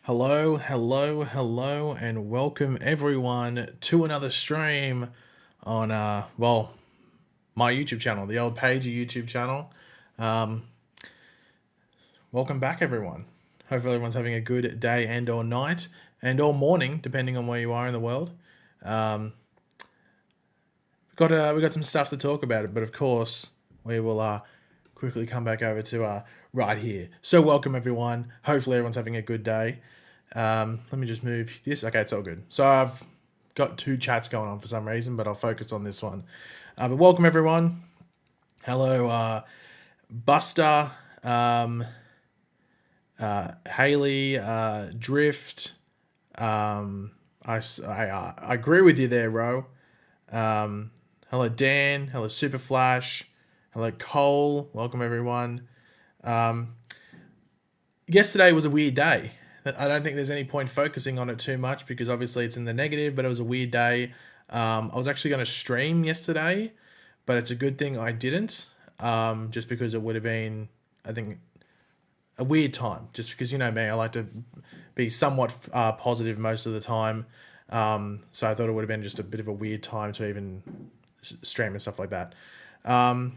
Hello, hello, hello, and welcome everyone to another stream on my YouTube channel, the old Pagey YouTube channel. Um, Welcome back, everyone. Hopefully, everyone's having a good day and or night and or morning, depending on where you are in the world. Um, we got some stuff to talk about it, but of course, we will quickly come back over to right here. So, welcome everyone. Hopefully, everyone's having a good day. Let me just move this. Okay, it's all good. So I've got two chats going on for some reason, but I'll focus on this one. But welcome everyone. Hello, Buster, Haley, Drift. I agree with you there, Ro. Hello, Dan. Hello, Super Flash. Hello, Cole. Welcome everyone. Yesterday was a weird day. I don't think there's any point focusing on it too much because obviously it's in the negative, but it was a weird day. I was actually going to stream yesterday, but it's a good thing I didn't, just because it would have been, I think, a weird time. Just because, you know me, I like to be somewhat positive most of the time. So I thought it would have been just a bit of a weird time to even stream and stuff like that. Hello,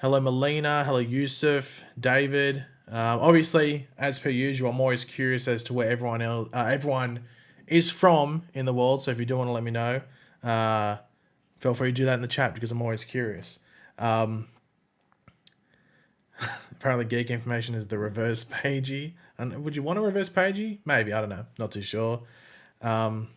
Melina. Hello, Yusuf, David. Obviously, as per usual, I'm always curious as to where everyone is from in the world. So if you do want to let me know, feel free to do that in the chat because I'm always curious. Apparently, geek information is the reverse pagey. And would you want a reverse pagey? Maybe, I don't know. Not too sure. And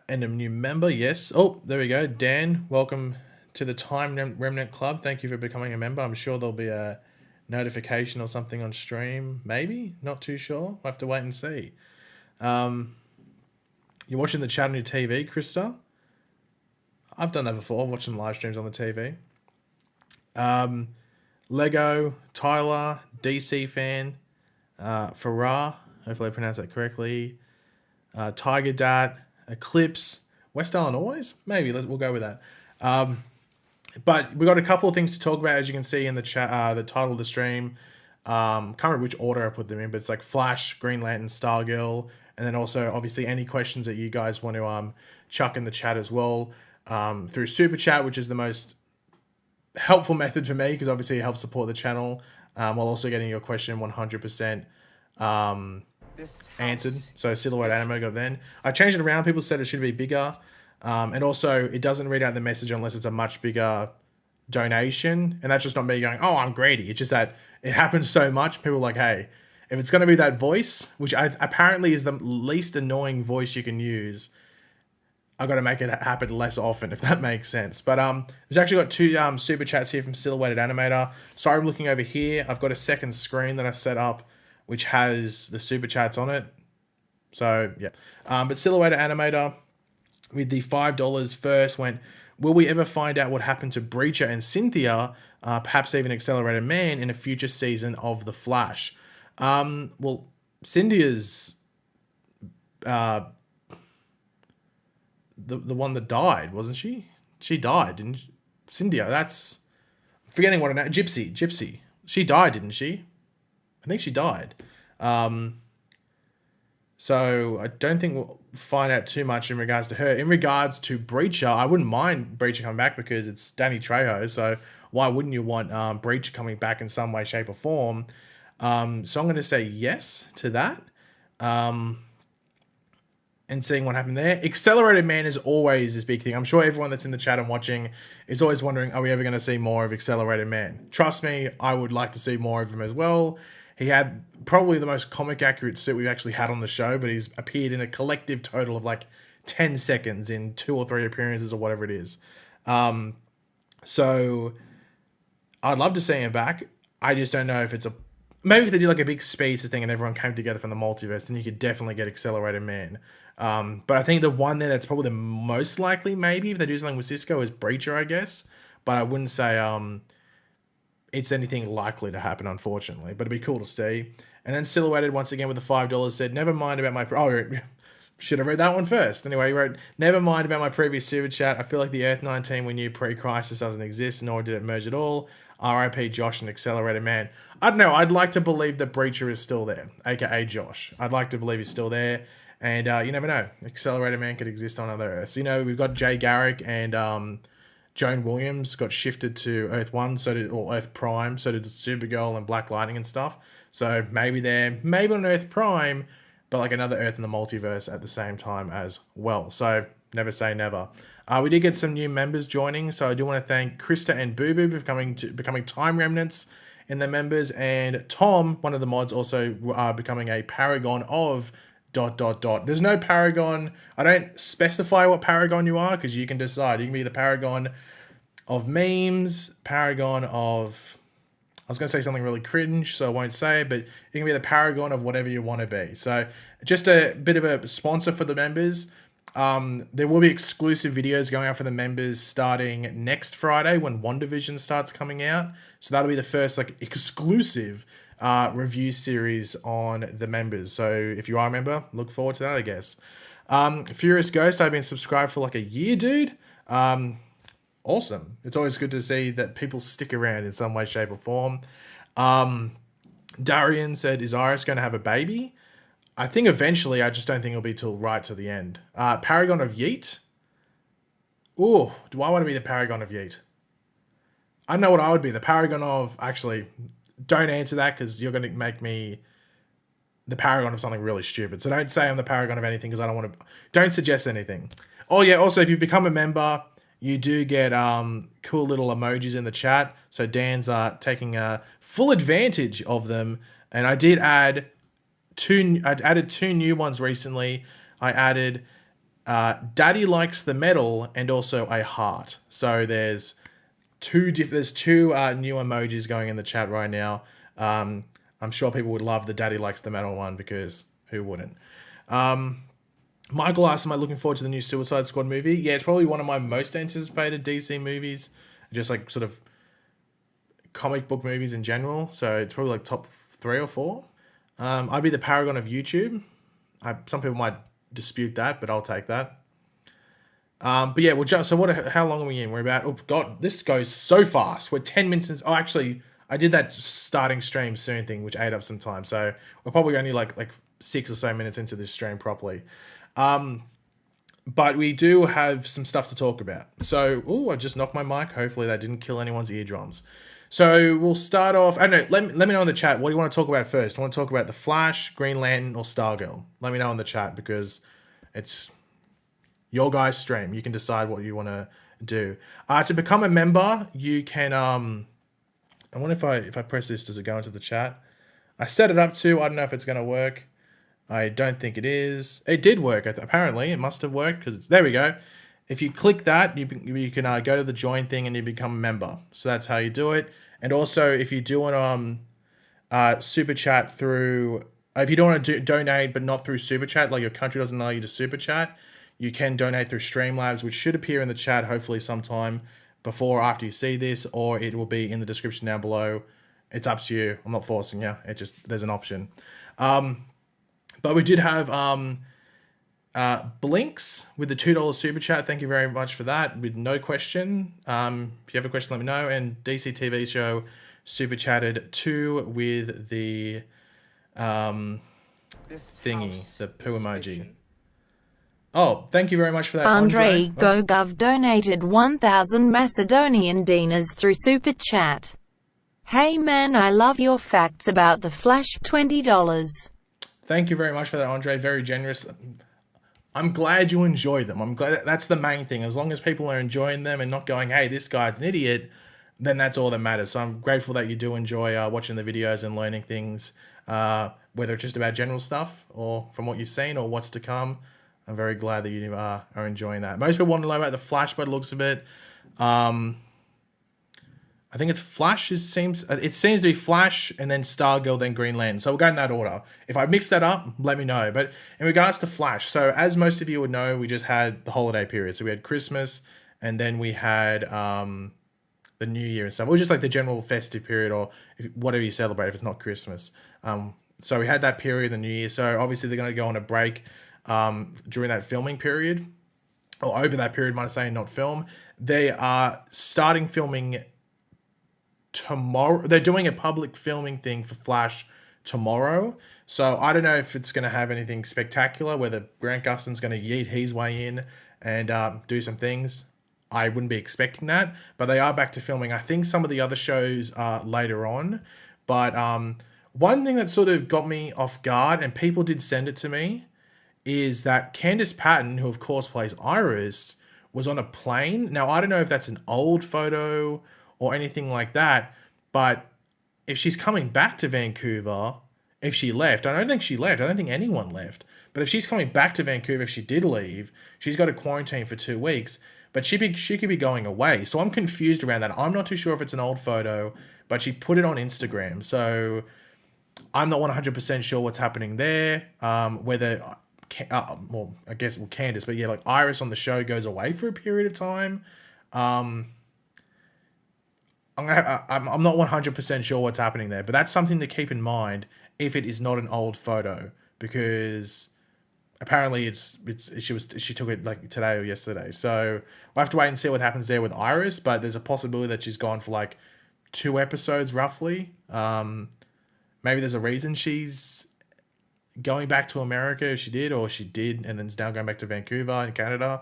a new member, yes. Oh, there we go. Dan, welcome to the Time Remnant Club. Thank you for becoming a member. I'm sure there'll be a notification or something on stream. Maybe, not too sure. We'll have to wait and see. You're watching the chat on your TV, Krista? I've done that before, watching live streams on the TV. Lego, Tyler, DC fan, Farah, hopefully I pronounced that correctly. Tiger Dat, Eclipse, West Island Always? Maybe, we'll go with that. But we got a couple of things to talk about, as you can see in the chat, the title of the stream. Can't remember which order I put them in, but it's like Flash, Green Lantern, Stargirl, and then also obviously any questions that you guys want to chuck in the chat as well, through Super Chat, which is the most helpful method for me because obviously it helps support the channel, while also getting your question 100% answered. So silhouette anime got then. I changed it around. People said it should be bigger. And also, it doesn't read out the message unless it's a much bigger donation. And that's just not me going, oh, I'm greedy. It's just that it happens so much. People are like, hey, if it's going to be that voice, which apparently is the least annoying voice you can use, I've got to make it happen less often, if that makes sense. But we've actually got two super chats here from Silhouetted Animator. Sorry, I'm looking over here. I've got a second screen that I set up, which has the super chats on it. So, yeah. But Silhouetted Animator, with the $5 first, went, will we ever find out what happened to Breacher and Cynthia, perhaps even Accelerated Man, in a future season of The Flash? Well, Cynthia's the one that died, wasn't she? She died, didn't she? Cynthia, that's... I'm forgetting what her name... Gypsy. She died, didn't she? I think she died. So I don't think we'll find out too much in regards to her. In regards to Breacher, I wouldn't mind Breacher coming back because it's Danny Trejo. So why wouldn't you want Breacher coming back in some way, shape, or form? So I'm going to say yes to that. And seeing what happened there. Accelerated Man is always this big thing. I'm sure everyone that's in the chat and watching is always wondering, are we ever going to see more of Accelerated Man? Trust me, I would like to see more of him as well. He had probably the most comic accurate suit we've actually had on the show, but he's appeared in a collective total of like 10 seconds in 2 or 3 appearances or whatever it is. So I'd love to see him back. I just don't know if it's maybe if they did like a big space thing and everyone came together from the multiverse, then you could definitely get Accelerated Man. But I think the one there that's probably the most likely, maybe, if they do something with Cisco, is Breacher, I guess. But I wouldn't say it's anything likely to happen, unfortunately. But it'd be cool to see. And then Silhouetted, once again, with the $5, said, never mind about my... Oh, should have read that one first. Anyway, he wrote, never mind about my previous super chat. I feel like the Earth 19 we knew pre-crisis doesn't exist, nor did it merge at all. RIP Josh and Accelerator Man. I don't know. I'd like to believe that Breacher is still there, aka Josh. I'd like to believe he's still there. And you never know. Accelerator Man could exist on other Earths. You know, we've got Jay Garrick and Joan Williams got shifted to Earth 1, or Earth Prime, so did Supergirl and Black Lightning and stuff. So maybe they're maybe on Earth Prime, but like another Earth in the multiverse at the same time as well. So never say never. We did get some new members joining, so I do want to thank Krista and Boo Boo for becoming Time Remnants in the members, and Tom, one of the mods, also becoming a Paragon of ... There's no Paragon. I don't specify what Paragon you are, because you can decide. You can be the Paragon of memes, Paragon of... I was going to say something really cringe, so I won't say it, but you can be the Paragon of whatever you want to be. So just a bit of a sponsor for the members. There will be exclusive videos going out for the members starting next Friday when WandaVision starts coming out. So that'll be the first like exclusive review series on the members. So if you are a member, look forward to that, I guess. Furious Ghost, I've been subscribed for like a year, dude. Awesome. It's always good to see that people stick around in some way, shape, or form. Darian said, is Iris going to have a baby? I think eventually. I just don't think it'll be till right to the end. Paragon of Yeet. Ooh, do I want to be the Paragon of Yeet? I don't know what I would be. The Paragon of... Actually, don't answer that, because you're going to make me the Paragon of something really stupid. So don't say I'm the Paragon of anything, because I don't want to... Don't suggest anything. Oh yeah, also if you become a member, you do get cool little emojis in the chat. So Dan's taking full advantage of them. And I did add I added 2 new ones recently. I added Daddy Likes the Metal and also a heart. So there's two new emojis going in the chat right now. I'm sure people would love the Daddy Likes the Metal one, because who wouldn't? Michael asked, am I looking forward to the new Suicide Squad movie? Yeah, it's probably one of my most anticipated DC movies. Just like sort of comic book movies in general. So it's probably like top 3 or 4. I'd be the Paragon of YouTube. Some people might dispute that, but I'll take that. But yeah, how long are we in? We're about... Oh god, this goes so fast. We're 10 minutes in... Oh, actually, I did that starting stream soon thing, which ate up some time. So we're probably only like 6 or so minutes into this stream properly. But we do have some stuff to talk about. So, I just knocked my mic. Hopefully that didn't kill anyone's eardrums. So we'll start off... I don't know, let me know in the chat. What do you want to talk about first? Do you want to talk about The Flash, Green Lantern, or Stargirl? Let me know in the chat, because it's your guys' stream. You can decide what you want to do. To become a member, you can... I wonder if I press this, does it go into the chat? I set it up to... I don't know if it's going to work. I don't think it is. It did work. Apparently, it must have worked, because it's... There we go. If you click that, you can go to the join thing and you become a member. So that's how you do it. And also, if you do want to super chat through... If you don't want to donate, but not through super chat, like your country doesn't allow you to super chat, you can donate through Streamlabs, which should appear in the chat hopefully sometime before or after you see this, or it will be in the description down below. It's up to you. I'm not forcing you. There's an option. But we did have Blinks with the $2 super chat. Thank you very much for that. With no question. If you have a question, let me know. And DC TV Show super chatted 2 with the thingy, the poo emoji. Oh, thank you very much for that, Andre Gogov donated 1,000 Macedonian dinas through Super Chat. Hey man, I love your facts about the Flash. $20. Thank you very much for that, Andre. Very generous. I'm glad you enjoyed them. I'm glad that's the main thing. As long as people are enjoying them and not going, hey, this guy's an idiot, then that's all that matters. So I'm grateful that you do enjoy watching the videos and learning things, whether it's just about general stuff or from what you've seen or what's to come. I'm very glad that you are enjoying that. Most people want to know about the Flash by the looks of it. I think it's Flash. It seems to be Flash and then Stargirl, then Green Lantern. So we'll go in that order. If I mix that up, let me know. But in regards to Flash, so as most of you would know, we just had the holiday period. So we had Christmas and then we had the New Year and stuff. It was just like the general festive period or whatever you celebrate if it's not Christmas. So we had that period, the New Year. So obviously they're going to go on a break during that filming period, or over that period, might I say, not film. They are starting filming tomorrow. They're doing a public filming thing for Flash tomorrow. So I don't know if it's going to have anything spectacular, whether Grant Gustin's going to yeet his way in and do some things. I wouldn't be expecting that, but they are back to filming. I think some of the other shows are later on. But one thing that sort of got me off guard, and people did send it to me, is that Candice Patton, who of course plays Iris, was on a plane. Now, I don't know if that's an old photo or anything like that, but if she's coming back to Vancouver, if she left, I don't think she left. I don't think anyone left. But if she's coming back to Vancouver, if she did leave, she's got to quarantine for 2 weeks. But she could be going away. So I'm confused around that. I'm not too sure if it's an old photo, but she put it on Instagram. So I'm not 100% sure what's happening there. Whether, well, I guess, well, Candice, but yeah, like Iris on the show goes away for a period of time. I'm not 100% sure what's happening there, but that's something to keep in mind if it is not an old photo, because apparently she took it like today or yesterday. So we'll have to wait and see what happens there with Iris, but there's a possibility that she's gone for like 2 episodes roughly. Maybe there's a reason she's going back to America, if she did, or she did, and then is now going back to Vancouver in Canada.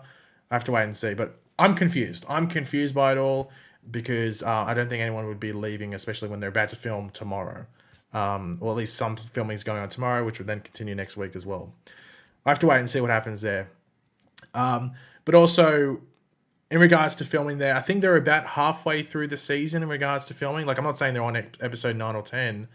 I have to wait and see, but I'm confused. I'm confused by it all because I don't think anyone would be leaving, especially when they're about to film tomorrow. Or at least some filming is going on tomorrow, which would then continue next week as well. I have to wait and see what happens there. But also, in regards to filming there, I think they're about halfway through the season in regards to filming. Like, I'm not saying they're on episode 9 or 10,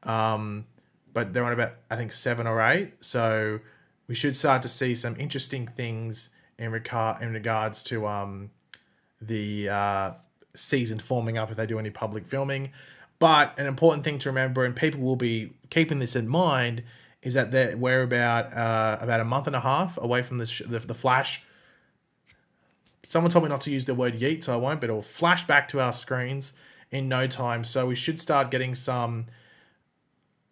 but they're on about, I think, 7 or 8. So we should start to see some interesting things in regards to the season forming up if they do any public filming. But an important thing to remember, and people will be keeping this in mind, is that we're about a month and a half away from the Flash. Someone told me not to use the word yeet, so I won't, but it'll flash back to our screens in no time. So we should start getting some...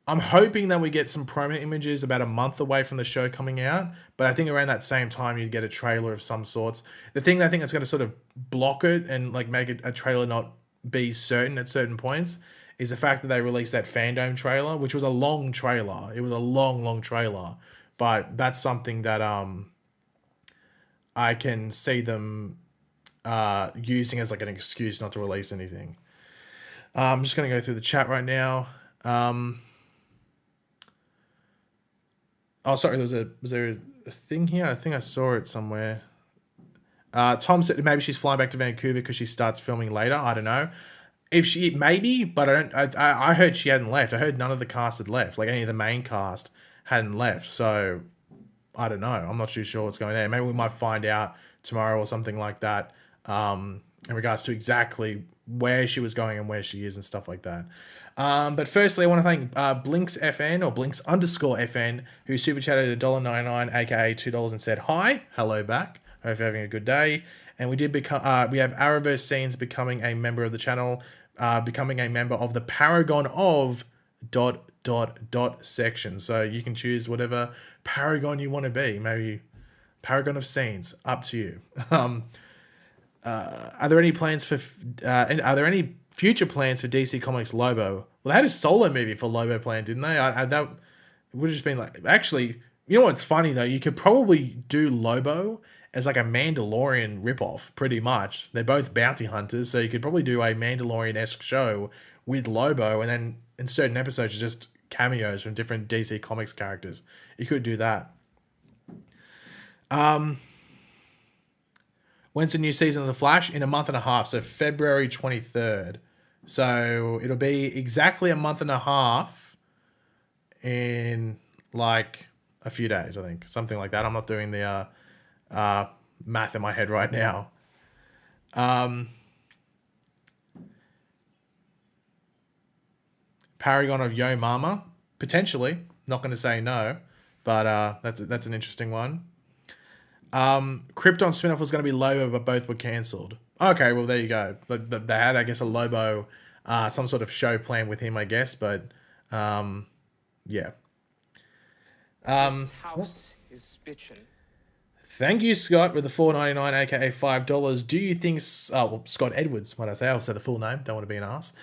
I'm hoping that we get some promo images about a month away from the show coming out, but I think around that same time you'd get a trailer of some sorts. The thing I think that's going to sort of block it and like make it a trailer not be certain at certain points is the fact that they released that Fandom trailer, which was a long trailer. It was a long trailer, but that's something that I can see them using as like an excuse not to release anything. I'm just going to go through the chat right now. Oh, sorry, was there a thing here? I think I saw it somewhere. Tom said maybe she's flying back to Vancouver because she starts filming later. I don't know. Maybe, but I heard she hadn't left. I heard none of the cast had left. Like any of the main cast hadn't left. So I don't know. I'm not too sure what's going there. Maybe we might find out tomorrow or something like that in regards to exactly where she was going and where she is and stuff like that. But firstly, I want to thank Blinks FN or Blinks_FN who super chatted $1.99, aka $2, and said hi. Hello back. Hope you're having a good day. And we have Arrowverse Scenes becoming a member of the channel, becoming a member of the Paragon of ... section. So you can choose whatever Paragon you want to be. Maybe Paragon of Scenes. Up to you. Are there any plans for? Are there any future plans for DC Comics Lobo? Well, they had a solo movie for Lobo planned, didn't they? That it would have just been like. Actually, you know what's funny though? You could probably do Lobo as like a Mandalorian ripoff, pretty much. They're both bounty hunters, so you could probably do a Mandalorian-esque show with Lobo, and then in certain episodes, just cameos from different DC Comics characters. You could do that. When's the new season of The Flash? In a month and a half, so February 23rd. So it'll be exactly a month and a half in like a few days, I think. Something like that. I'm not doing the math in my head right now. Paragon of Yo Mama? Potentially. Not going to say no, but that's an interesting one. Krypton spin-off was going to be Lobo, but both were cancelled. Okay, well, there you go. But they had, I guess, a Lobo, some sort of show plan with him, I guess, but yeah. This house is bitchin'. Thank you, Scott, with the $4.99, aka $5. Do you think, well, Scott Edwards, might I say? I'll say the full name. Don't want to be an ass.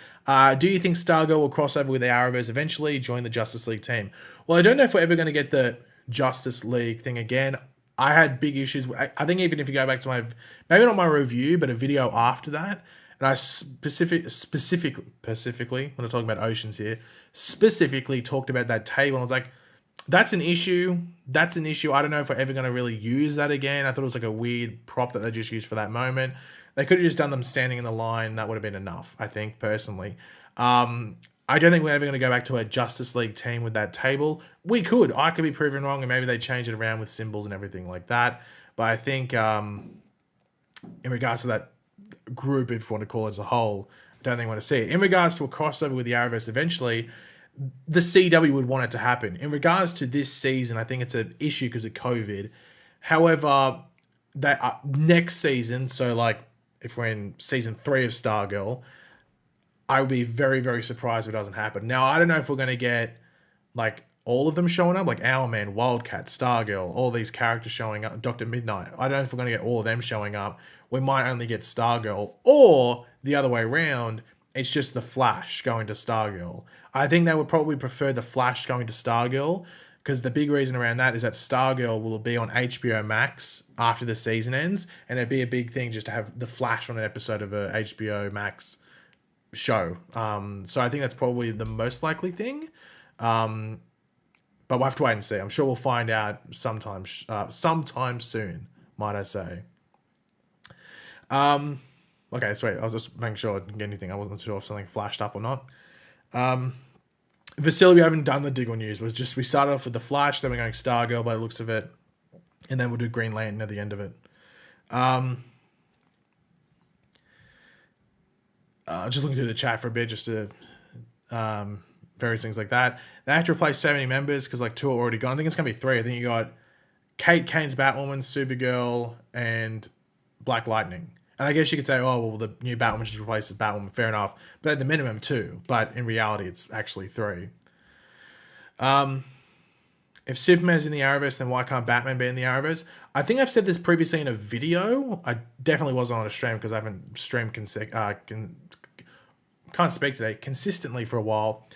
Do you think Stargirl will cross over with the Arrowverse eventually, join the Justice League team? Well, I don't know if we're ever going to get the Justice League thing again. I had big issues. I think even if you go back to my, maybe not my review, but a video after that, and I specifically, when I talk about oceans here, specifically talked about that table. I was like, that's an issue. That's an issue. I don't know if we're ever going to really use that again. I thought it was like a weird prop that they just used for that moment. They could have just done them standing in the line. That would have been enough, I think, personally. I don't think we're ever going to go back to a Justice League team with that table. We could. I could be proven wrong, and maybe they change it around with symbols and everything like that. But I think in regards to that group, if you want to call it as a whole, I don't think I want to see it. In regards to a crossover with the Arrowverse eventually, the CW would want it to happen. In regards to this season, I think it's an issue because of COVID. However, that next season, so like if we're in season 3 of Stargirl, I would be very, very surprised if it doesn't happen. Now, I don't know if we're going to get like all of them showing up, like Owlman, Wildcat, Stargirl, all these characters showing up, Dr. Midnight. I don't know if we're going to get all of them showing up. We might only get Stargirl, or the other way around, it's just the Flash going to Stargirl. I think they would probably prefer the Flash going to Stargirl, because the big reason around that is that Stargirl will be on HBO Max after the season ends, and it'd be a big thing just to have the Flash on an episode of a HBO Max show. So I think that's probably the most likely thing. But we'll have to wait and see. I'm sure we'll find out sometime soon, might I say. Okay, sweet. I was just making sure I didn't get anything. I wasn't sure if something flashed up or not. Vasily, we haven't done the Diggle news. We started off with the Flash, then we're going Stargirl by the looks of it, and then we'll do Green Lantern at the end of it. Just looking through the chat for a bit, just to various things like that. They have to replace so many members because like 2 are already gone. I think it's gonna be 3. I think you got Kate Kane's Batwoman, Supergirl, and Black Lightning. And I guess you could say, oh, well, the new Batwoman just replaces Batwoman. Fair enough. But at the minimum, 2. But in reality, it's actually 3. If Superman's in the Arrowverse, then why can't Batman be in the Arrowverse? I think I've said this previously in a video. I definitely wasn't on a stream because I haven't streamed can't speak today consistently for a while.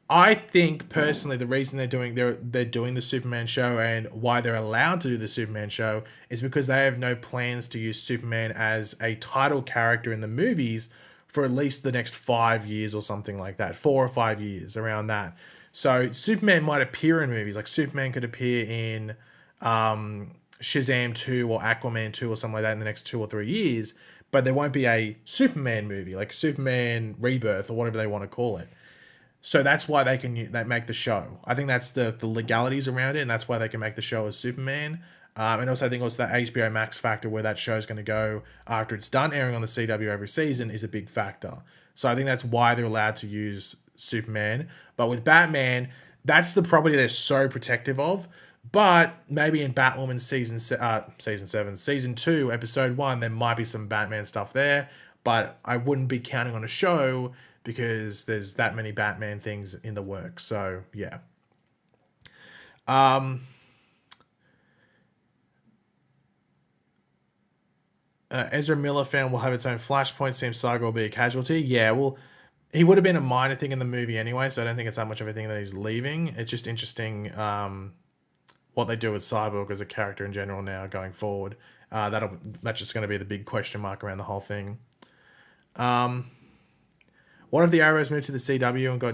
I think personally the reason they're doing the Superman show and why they're allowed to do the Superman show is because they have no plans to use Superman as a title character in the movies for at least the next 5 years or something like that. 4 or 5 years, around that. So Superman might appear in movies. Like Superman could appear in Shazam 2 or Aquaman 2 or something like that in the next 2 or 3 years, but there won't be a Superman movie, like Superman Rebirth or whatever they want to call it. So that's why they make the show. I think that's the legalities around it, and that's why they can make the show as Superman. And also I think also that HBO Max factor where that show is going to go after it's done airing on the CW every season is a big factor. So I think that's why they're allowed to use Superman. But with Batman, that's the property they're so protective of. But maybe in Batwoman season 2, episode 1, there might be some Batman stuff there. But I wouldn't be counting on a show because there's that many Batman things in the works. So, yeah. Ezra Miller fan will have its own Flashpoint. Seems Cyborg will be a casualty. Yeah, well, he would have been a minor thing in the movie anyway, so I don't think it's that much of a thing that he's leaving. It's just interesting what they do with Cyborg as a character in general now going forward. That's just going to be the big question mark around the whole thing. What if the Arrows moved to the CW and got...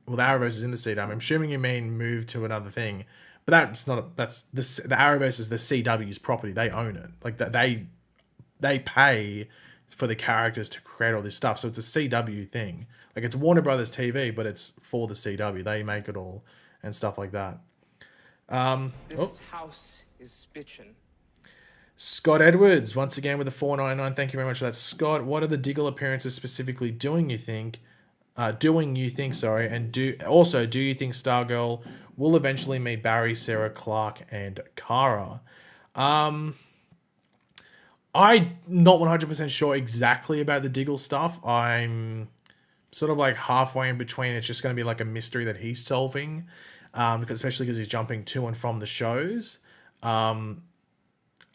Well, the Arrowverse is in the CW. I'm assuming you mean move to another thing. But that's not... The Arrowverse is the CW's property. They own it. Like, they pay for the characters to create all this stuff. So it's a CW thing. Like, it's Warner Brothers TV, but it's for the CW. They make it all and stuff like that. This house is bitchin'. Scott Edwards, once again with the $4.99. Thank you very much for that, Scott. What are the Diggle appearances specifically doing, you think? And do you think Stargirl will eventually meet Barry, Sarah, Clark, and Kara? I'm not 100% sure exactly about the Diggle stuff. I'm sort of like halfway in between. It's just going to be like a mystery that he's solving, especially because he's jumping to and from the shows.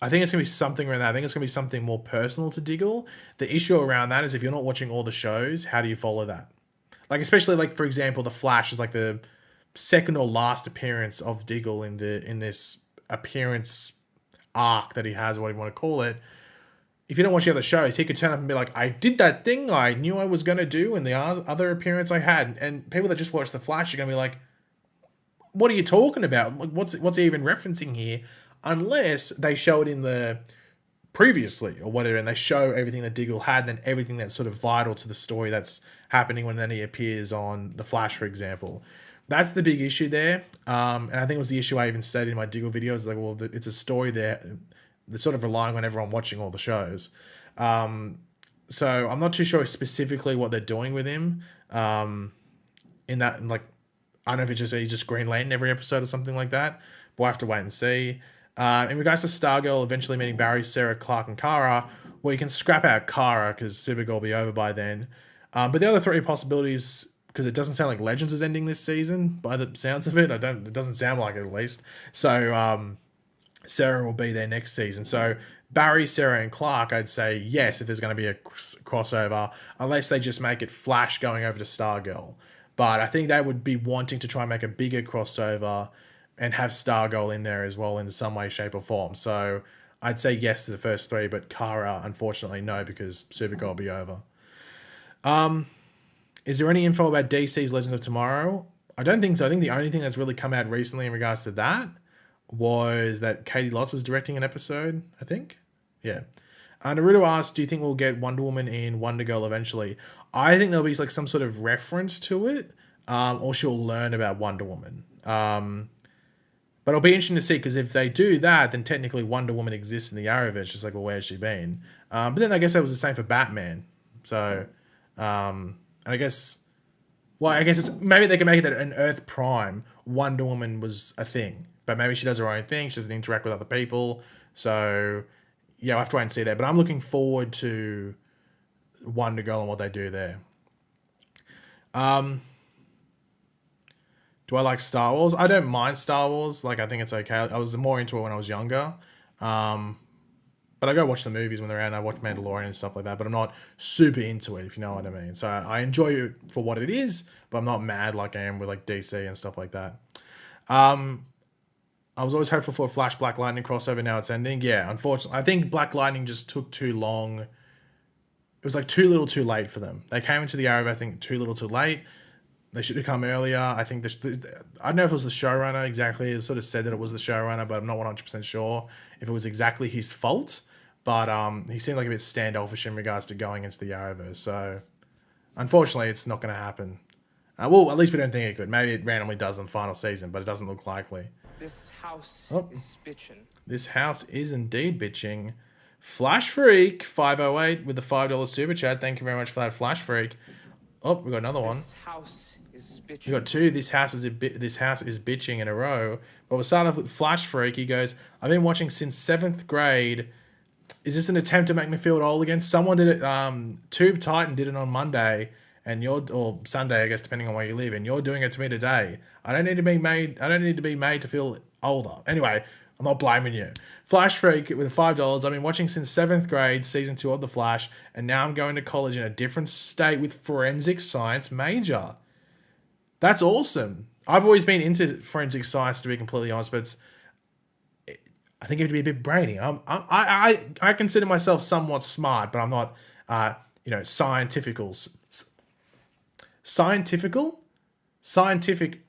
I think it's going to be something around that. I think it's going to be something more personal to Diggle. The issue around that is if you're not watching all the shows, how do you follow that? Like, especially like, for example, The Flash is like the second or last appearance of Diggle in this appearance arc that he has, or what you want to call it. If you don't watch the other shows, he could turn up and be like, I did that thing I knew I was going to do in the other appearance I had. And people that just watch The Flash are going to be like, what are you talking about? What's he even referencing here? Unless they show it in the previously or whatever, and they show everything that Diggle had and then everything that's sort of vital to the story that's happening when then he appears on The Flash, for example. That's the big issue there. And I think it was the issue I even stated in my Diggle videos. Like, well, it's a story there. They're sort of relying on everyone watching all the shows. So I'm not too sure specifically what they're doing with him. In that, like, I don't know if it's just he just Green Lantern every episode or something like that. We'll have to wait and see. In regards to Stargirl eventually meeting Barry, Sarah, Clark, and Kara, well, you can scrap out Kara because Supergirl will be over by then. But the other three possibilities, because it doesn't sound like Legends is ending this season by the sounds of it. It doesn't sound like it, at least. So Sarah will be there next season. So Barry, Sarah, and Clark, I'd say yes if there's going to be a crossover, unless they just make it Flash going over to Stargirl. But I think they would be wanting to try and make a bigger crossover and have Stargirl in there as well in some way, shape, or form. So I'd say yes to the first three, but Kara, unfortunately, no, because Supergirl will be over. Is there any info about DC's Legends of Tomorrow? I don't think so. I think the only thing that's really come out recently in regards to that was that Katie Lotz was directing an episode, I think. Yeah. Naruto asked, do you think we'll get Wonder Woman in Wonder Girl eventually? I think there'll be like some sort of reference to it, or she'll learn about Wonder Woman. But it'll be interesting to see, because if they do that, then technically Wonder Woman exists in the Arrowverse. Just like, well, where's she been? But then I guess that was the same for Batman. So, and I guess, well, I guess it's, maybe they can make it that in Earth Prime, Wonder Woman was a thing. But maybe she does her own thing. She doesn't interact with other people. So, yeah, I'll have to wait and see that. But I'm looking forward to Wonder Girl and what they do there. Do I like Star Wars? I don't mind Star Wars. Like, I think it's okay. I was more into it when I was younger. But I go watch the movies when they're out. I watch Mandalorian and stuff like that. But I'm not super into it, if you know what I mean. So I enjoy it for what it is, but I'm not mad like I am with like DC and stuff like that. I was always hopeful for a Flash Black Lightning crossover. Now it's ending. Yeah, unfortunately. I think Black Lightning just took too long. It was like too little too late for them. They came into the Arrow, I think, too little too late. They should have come earlier. I think I don't know if it was the showrunner exactly. It sort of said that it was the showrunner, but I'm not 100% sure if it was exactly his fault. But he seemed like a bit standoffish in regards to going into the Arrowverse. So, unfortunately, it's not going to happen. Well, at least we don't think it could. Maybe it randomly does in the final season, but it doesn't look likely. This house is bitching. This house is indeed bitching. Flash Freak 508 with the $5 super chat. Thank you very much for that, Flash Freak. Oh, we got another one. This house is bitching. We got two. This house is bitching in a row. But we'll start off with Flash Freak. He goes, I've been watching since 7th grade. Is this an attempt to make me feel old again? Someone did it. Tube Titan did it on Monday, or Sunday, I guess, depending on where you live, and you're doing it to me today. I don't need to be made to feel older. Anyway, I'm not blaming you. Flash Freak with $5. I've been watching since 7th grade, season 2 of The Flash, and now I'm going to college in a different state with forensic science major. That's awesome. I've always been into forensic science, to be completely honest, but I think you have to be a bit brainy. I consider myself somewhat smart, but I'm not, scientific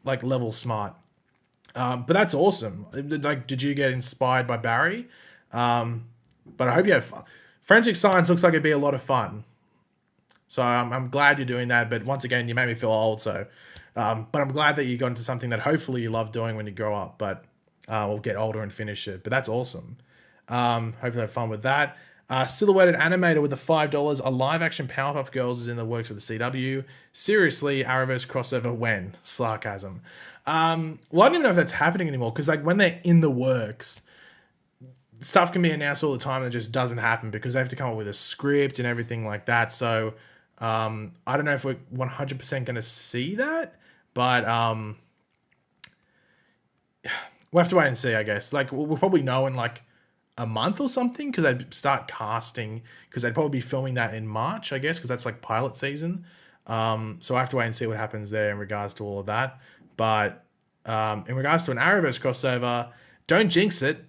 like level smart. But that's awesome. Like, did you get inspired by Barry? But I hope you have fun. Forensic science looks like it'd be a lot of fun. So I'm glad you're doing that. But once again, you made me feel old. So, but I'm glad that you got into something that hopefully you love doing when you grow up. But we'll get older and finish it. But that's awesome. Hopefully you have fun with that. Silhouetted Animator with the $5. A live-action Powerpuff Girls is in the works with the CW. Seriously, Arrowverse crossover when? Sarcasm. Well, I don't even know if that's happening anymore, because like when they're in the works, stuff can be announced all the time that just doesn't happen because they have to come up with a script and everything like that. So I don't know if we're 100% going to see that, but we'll have to wait and see, I guess. Like we'll probably know in like a month or something, because they'd start casting, because they'd probably be filming that in March, I guess, because that's like pilot season. So I have to wait and see what happens there in regards to all of that. But in regards to an Arrowverse crossover, don't jinx it.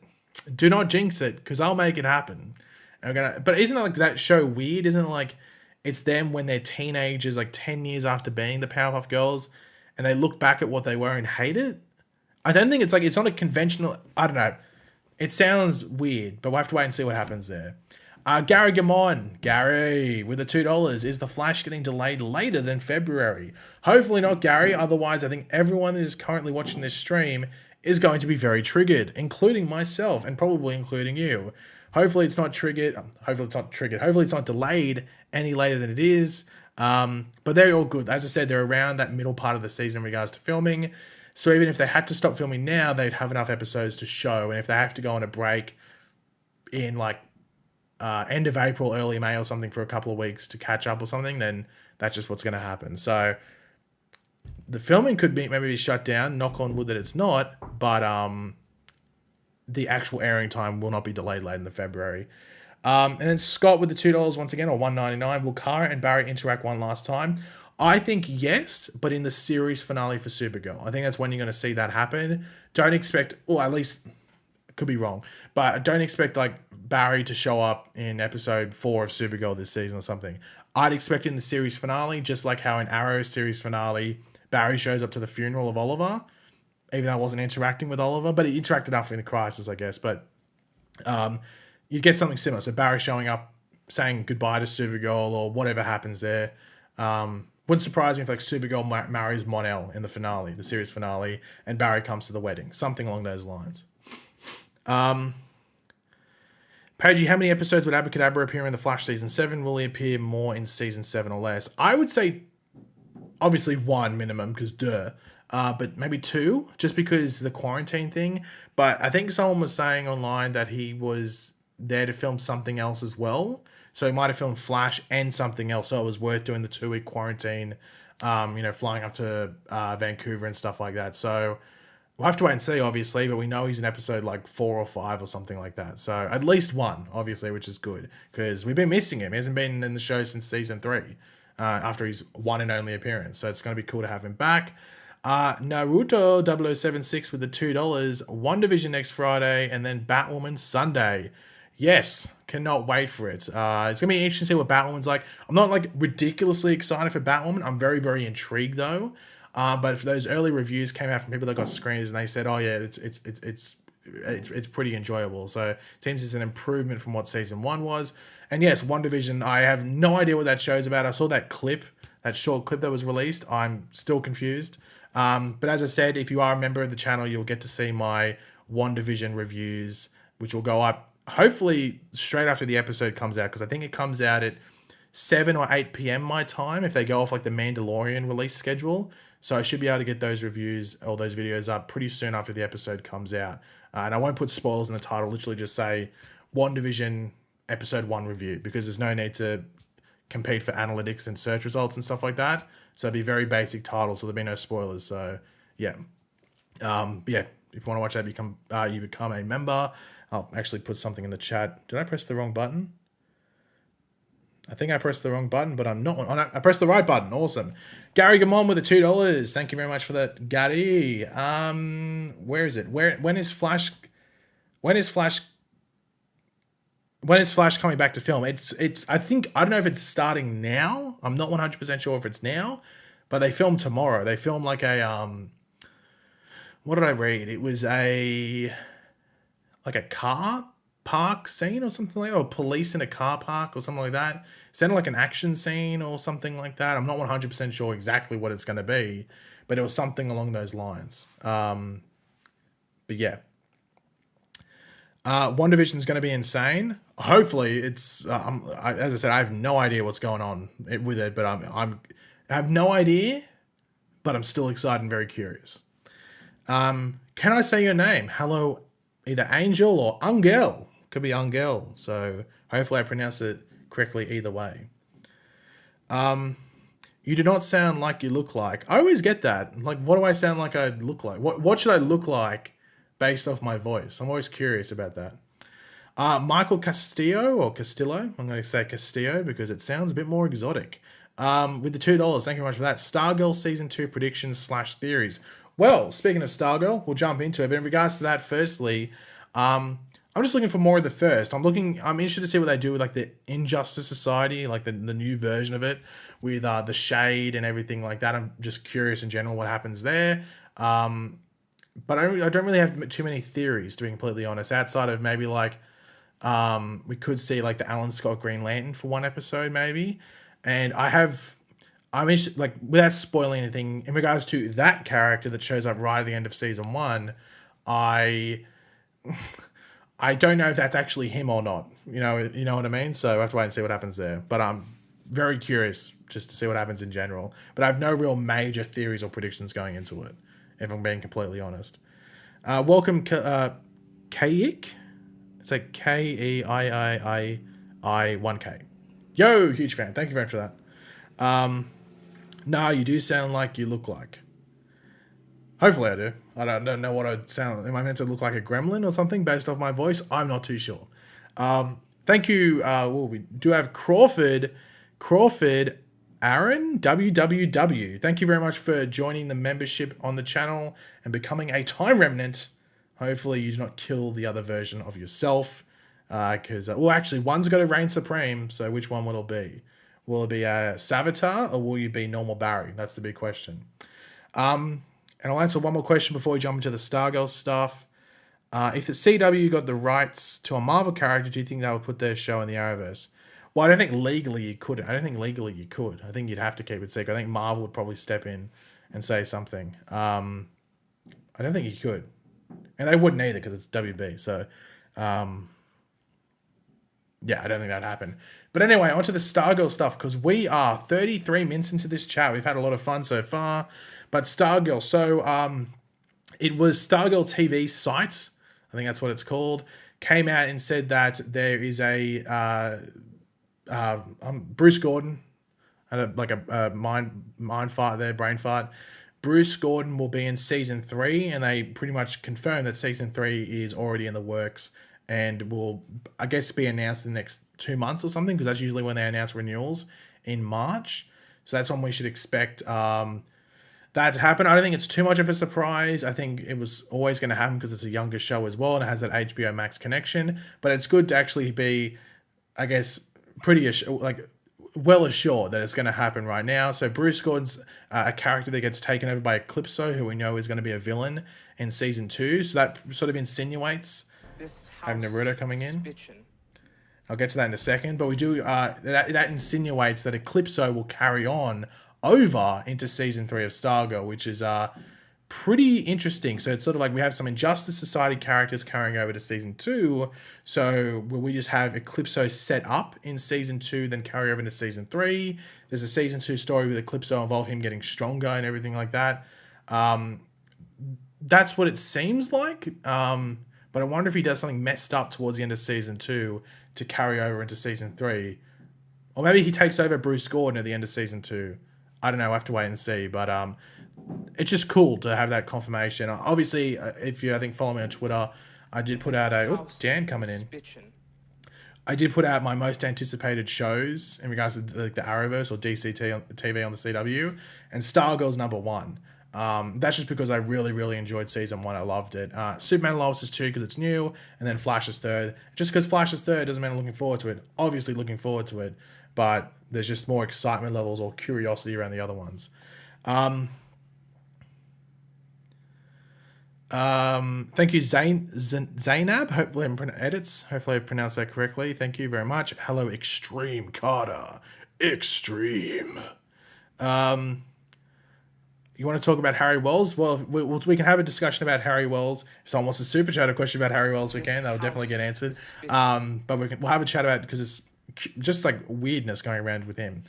Do not jinx it, because I'll make it happen. But isn't it like that show weird? Isn't it like it's them when they're teenagers, like 10 years after being the Powerpuff Girls, and they look back at what they were and hate it? I don't think it's like, it's not a conventional, I don't know. It sounds weird, but we'll have to wait and see what happens there. Gary Gamon, Gary, with the $2. Is The Flash getting delayed later than February? Hopefully not, Gary. Otherwise, I think everyone that is currently watching this stream is going to be very triggered, including myself and probably including you. Hopefully it's not triggered. Hopefully it's not delayed any later than it is. But they're all good. As I said, they're around that middle part of the season in regards to filming. So even if they had to stop filming now, they'd have enough episodes to show. And if they have to go on a break in like end of April, early May or something for a couple of weeks to catch up or something, then that's just what's going to happen. So the filming could be maybe be shut down. Knock on wood that it's not. But the actual airing time will not be delayed late in the February. And then Scott with the $2 once again, or $1.99. Will Kara and Barry interact one last time? I think yes, but in the series finale for Supergirl. I think that's when you're going to see that happen. Don't expect, or at least, could be wrong, but don't expect like Barry to show up in episode 4 of Supergirl this season or something. I'd expect in the series finale, just like how in Arrow's series finale, Barry shows up to the funeral of Oliver, even though I wasn't interacting with Oliver, but he interacted after the crisis, I guess. But you'd get something similar. So Barry showing up, saying goodbye to Supergirl or whatever happens there. Wouldn't surprise me if like Supergirl marries Mon-El in the finale, the series finale, and Barry comes to the wedding. Something along those lines. Pagey, how many episodes would Abracadabra appear in The Flash Season 7? Will he appear more in Season 7 or less? I would say, obviously 1 minimum, because duh. But maybe 2, just because the quarantine thing. But I think someone was saying online that he was there to film something else as well. So he might have filmed Flash and something else. So it was worth doing the 2-week quarantine, flying up to Vancouver and stuff like that. So we'll have to wait and see, obviously. But we know he's in episode like 4 or 5 or something like that. So at least 1, obviously, which is good. Because we've been missing him. He hasn't been in the show since season 3, after his one and only appearance. So it's going to be cool to have him back. Naruto 0076 with the $2. WandaVision next Friday, and then Batwoman Sunday. Yes, cannot wait for it. It's going to be interesting to see what Batwoman's like. I'm not like ridiculously excited for Batwoman. I'm very, very intrigued though. But if those early reviews came out from people that got screeners and they said, oh yeah, it's pretty enjoyable. So it seems it's an improvement from what season 1 was. And yes, WandaVision, I have no idea what that show's about. I saw that clip, that short clip that was released. I'm still confused. But as I said, if you are a member of the channel, you'll get to see my WandaVision reviews, which will go up hopefully straight after the episode comes out, because I think it comes out at 7 or 8 p.m. my time if they go off like the Mandalorian release schedule. So I should be able to get those reviews or those videos up pretty soon after the episode comes out. And I won't put spoilers in the title, literally just say WandaVision episode 1 review, because there's no need to compete for analytics and search results and stuff like that. So it'd be very basic title, so there'll be no spoilers. So yeah. If you want to watch that, you become a member. I'll actually put something in the chat. Did I press the wrong button? I think I pressed the wrong button, but I'm not. I pressed the right button. Awesome. Gary Gamon with the $2. Thank you very much for that, Gary. Where is it? When is Flash coming back to film? It's I don't know if it's starting now. I'm not 100% sure if it's now, but they film tomorrow. They film like a what did I read? It was a car park scene or something like that, or police in a car park or something like that. Sounded like an action scene or something like that. I'm not 100% sure exactly what it's going to be, but it was something along those lines. But yeah. WandaVision is going to be insane. Hopefully it's, as I said, I have no idea what's going on with it, but I have no idea, but I'm still excited and very curious. Can I say your name? Hello, either Angel or Angel. Could be Angel. So hopefully I pronounced it correctly either way. You do not sound like you look like. I always get that. Like, what do I sound like I look like? What should I look like based off my voice? I'm always curious about that. Michael Castillo or Castillo. I'm going to say Castillo because it sounds a bit more exotic. With the $2, thank you very much for that. Stargirl season 2 predictions / theories. Well, speaking of Stargirl, we'll jump into it. But in regards to that, firstly, I'm just looking for more of the first. I'm interested to see what they do with like the Injustice Society, like the new version of it with the shade and everything like that. I'm just curious in general what happens there. But I don't really have too many theories, to be completely honest, outside of maybe like we could see like the Alan Scott Green Lantern for one episode maybe. And I'm interested, like, without spoiling anything, in regards to that character that shows up right at the end of season 1, I don't know if that's actually him or not. You know what I mean? So I have to wait and see what happens there. But I'm very curious just to see what happens in general. But I have no real major theories or predictions going into it, if I'm being completely honest. Welcome, Kayik. It's like KEIII1K. Yo, huge fan. Thank you very much for that. No, you do sound like you look like. Hopefully I do. I don't know what I'd sound. Am I meant to look like a gremlin or something based off my voice? I'm not too sure. Thank you. We do have Crawford Aaron WWW. Thank you very much for joining the membership on the channel and becoming a time remnant. Hopefully you do not kill the other version of yourself. Because, well, actually, one's got to reign supreme. So which one will it be? Will it be a Savitar or will you be normal Barry? That's the big question. And I'll answer one more question before we jump into the Stargirl stuff. If the CW got the rights to a Marvel character, do you think they would put their show in the Arrowverse? Well, I don't think legally you could. I think you'd have to keep it secret. I think Marvel would probably step in and say something. I don't think you could. And they wouldn't either because it's WB. So, yeah, I don't think that'd happen. But anyway, onto the Stargirl stuff, because we are 33 minutes into this chat. We've had a lot of fun so far. But Stargirl, so it was Stargirl TV site, I think that's what it's called, came out and said that there is a Bruce Gordon had a mind fart there, brain fart. Bruce Gordon will be in season 3, and they pretty much confirmed that season 3 is already in the works and will, I guess, be announced in the next 2 months or something, because that's usually when they announce renewals in March. So that's when we should expect that to happen. I don't think it's too much of a surprise. I think it was always going to happen because it's a younger show as well and it has that HBO Max connection. But it's good to actually be, I guess, pretty well assured that it's going to happen right now. So Bruce Gordon's a character that gets taken over by Eclipso, who we know is going to be a villain in season 2. So that sort of insinuates having Naruto coming in. I'll get to that in a second, but we do that insinuates that Eclipso will carry on over into season 3 of Stargirl, which is pretty interesting. So it's sort of like we have some Injustice Society characters carrying over to season 2. So will we just have Eclipso set up in season 2, then carry over into season 3? There's a season 2 story with Eclipso involve him getting stronger and everything like that. That's what it seems like. But I wonder if he does something messed up towards the end of season 2 to carry over into season 3. Or maybe he takes over Bruce Gordon at the end of season 2. I don't know. I have to wait and see. But it's just cool to have that confirmation. Obviously, if you, I think, follow me on Twitter, I did put out a... Oh, Dan coming in. I did put out my most anticipated shows in regards to the Arrowverse or DCT on TV on the CW. And Stargirl's number 1. That's just because I really, really enjoyed season 1. I loved it. Superman Lois is 2 because it's new, and then Flash is 3rd. Just because Flash is 3rd doesn't mean I'm looking forward to it. Obviously looking forward to it, but there's just more excitement levels or curiosity around the other ones. Thank you, Zainab. Hopefully I pronounced that correctly. Thank you very much. Hello, Extreme Carter. Extreme. You want to talk about Harry Wells? Well, we can have a discussion about Harry Wells. If someone wants to super chat a question about Harry Wells, we can. That will definitely get answered. But we'll have a chat about it because it's just like weirdness going around with him.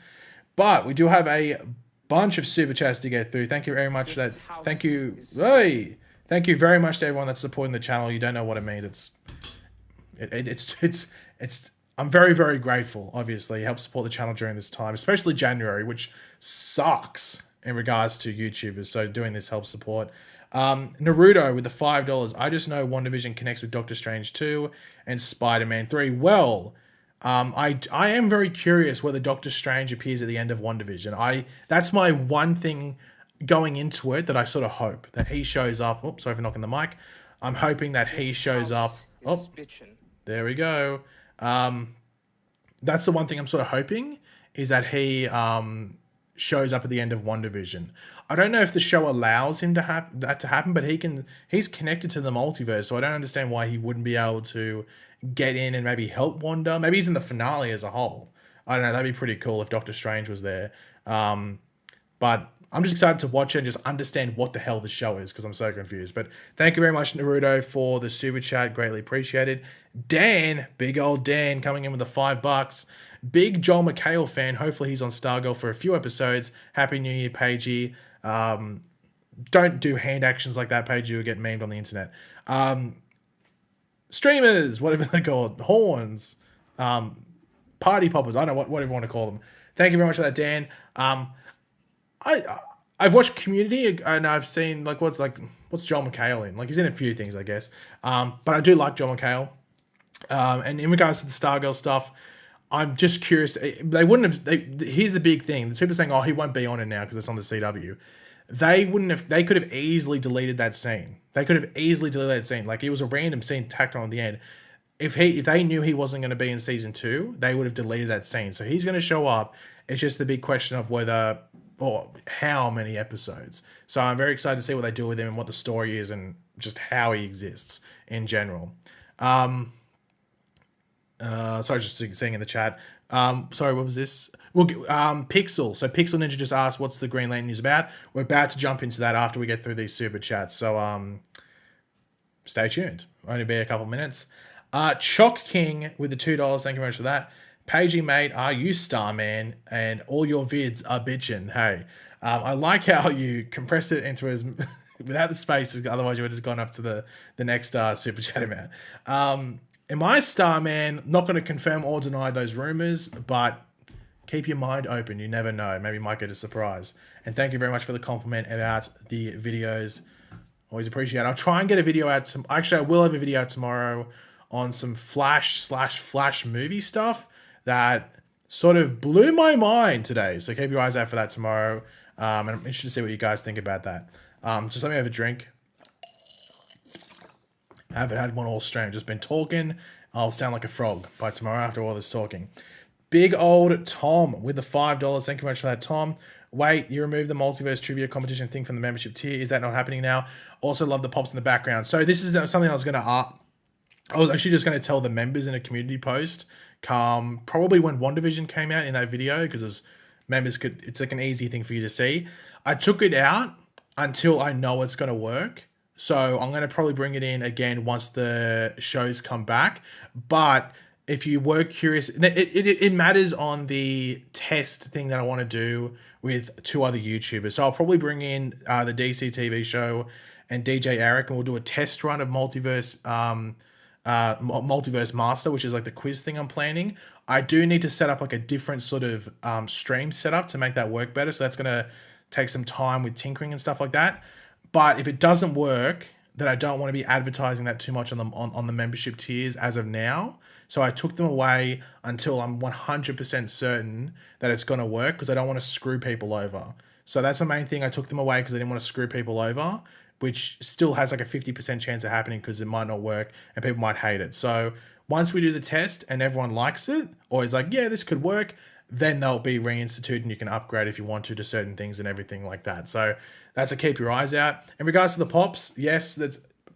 But we do have a bunch of super chats to get through. Thank you very much for that. Thank you. Hey, thank you very much to everyone that's supporting the channel. You don't know what it means. It's I'm very, very grateful. Obviously, help support the channel during this time, especially January, which sucks in regards to YouTubers. So doing this helps support. Naruto with the $5. I just know WandaVision connects with Doctor Strange 2 and Spider-Man 3. Well, I am very curious whether Doctor Strange appears at the end of WandaVision. That's my one thing going into it that I sort of hope that he shows up. Oops, sorry for knocking the mic. I'm hoping that he shows up. Oh, there we go. That's the one thing I'm sort of hoping is that he shows up at the end of WandaVision. I don't know if the show allows him to have that to happen, but he's connected to the multiverse, so I don't understand why he wouldn't be able to get in and maybe help Wanda. Maybe he's in the finale as a whole. I don't know. That'd be pretty cool if Doctor Strange was there. But I'm just excited to watch it and just understand what the hell the show is because I'm so confused. But thank you very much, Naruto, for the super chat. Greatly appreciated. Dan, big old Dan, coming in with the $5. Big Joel McHale fan. Hopefully he's on Stargirl for a few episodes. Happy New Year, Pagey. Don't do hand actions like that, Pagey. You'll get memed on the internet. Streamers, whatever they're called. Horns. Party poppers. I don't know whatever you want to call them. Thank you very much for that, Dan. I've watched Community and I've seen what's Joel McHale in? Like he's in a few things, I guess. But I do like Joel McHale. And in regards to the Stargirl stuff, I'm just curious. They wouldn't have. Here's the big thing. There's people saying, "Oh, he won't be on it now because it's on the CW." They wouldn't have. They could have easily deleted that scene. Like it was a random scene tacked on at the end. If they knew he wasn't going to be in season 2, they would have deleted that scene. So he's going to show up. It's just the big question of whether or how many episodes. So I'm very excited to see what they do with him and what the story is and just how he exists in general. Sorry, just seeing in the chat. Sorry, what was this? Pixel. So Pixel Ninja just asked, what's the Green Lantern news about? We're about to jump into that after we get through these super chats. So stay tuned. Only be a couple minutes. Chock King with the $2. Thank you very much for that. Pagey, mate, are you Starman? And all your vids are bitchin'. Hey, I like how you compressed it into as without the spaces. Otherwise, you would have just gone up to the next super chat amount. Am I Starman? Not going to confirm or deny those rumors, but keep your mind open. You never know. Maybe you might get a surprise. And thank you very much for the compliment about the videos. Always appreciate it. I'll try and get a video out. Actually, I will have a video out tomorrow on some Flash movie stuff that sort of blew my mind today. So keep your eyes out for that tomorrow. And I'm interested to see what you guys think about that. Just let me have a drink. I haven't had one all stream. Just been talking. I'll sound like a frog by tomorrow after all this talking. Big old Tom with the $5. Thank you very much for that, Tom. Wait, you removed the multiverse trivia competition thing from the membership tier. Is that not happening now? Also love the pops in the background. So this is something I was going to I was actually just going to tell the members in a community post probably when WandaVision came out in that video because it's like an easy thing for you to see. I took it out until I know it's going to work. So I'm going to probably bring it in again once the shows come back. But if you were curious, it matters on the test thing that I want to do with 2 other YouTubers. So I'll probably bring in the DC TV show and DJ Eric, and we'll do a test run of Multiverse Master, which is like the quiz thing I'm planning. I do need to set up like a different sort of stream setup to make that work better. So that's going to take some time with tinkering and stuff like that. But if it doesn't work, then I don't want to be advertising that too much on the membership tiers as of now. So I took them away until I'm 100% certain that it's going to work because I don't want to screw people over. So that's the main thing. I took them away because I didn't want to screw people over, which still has like a 50% chance of happening because it might not work and people might hate it. So once we do the test and everyone likes it or is like, yeah, this could work, then they'll be reinstituted and you can upgrade if you want to certain things and everything like that. So that's a keep your eyes out. In regards to the pops, yes, I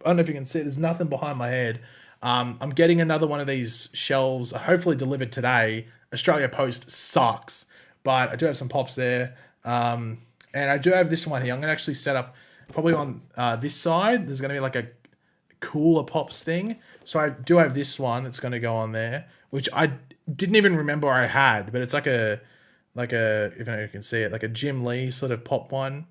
don't know if you can see, there's nothing behind my head. I'm getting another one of these shelves, hopefully delivered today. Australia Post sucks, but I do have some pops there. And I do have this one here. I'm going to actually set up probably on this side. There's going to be like a cooler pops thing. So I do have this one that's going to go on there, which I didn't even remember I had, but it's like a, if you can see it, like a Jim Lee sort of pop one.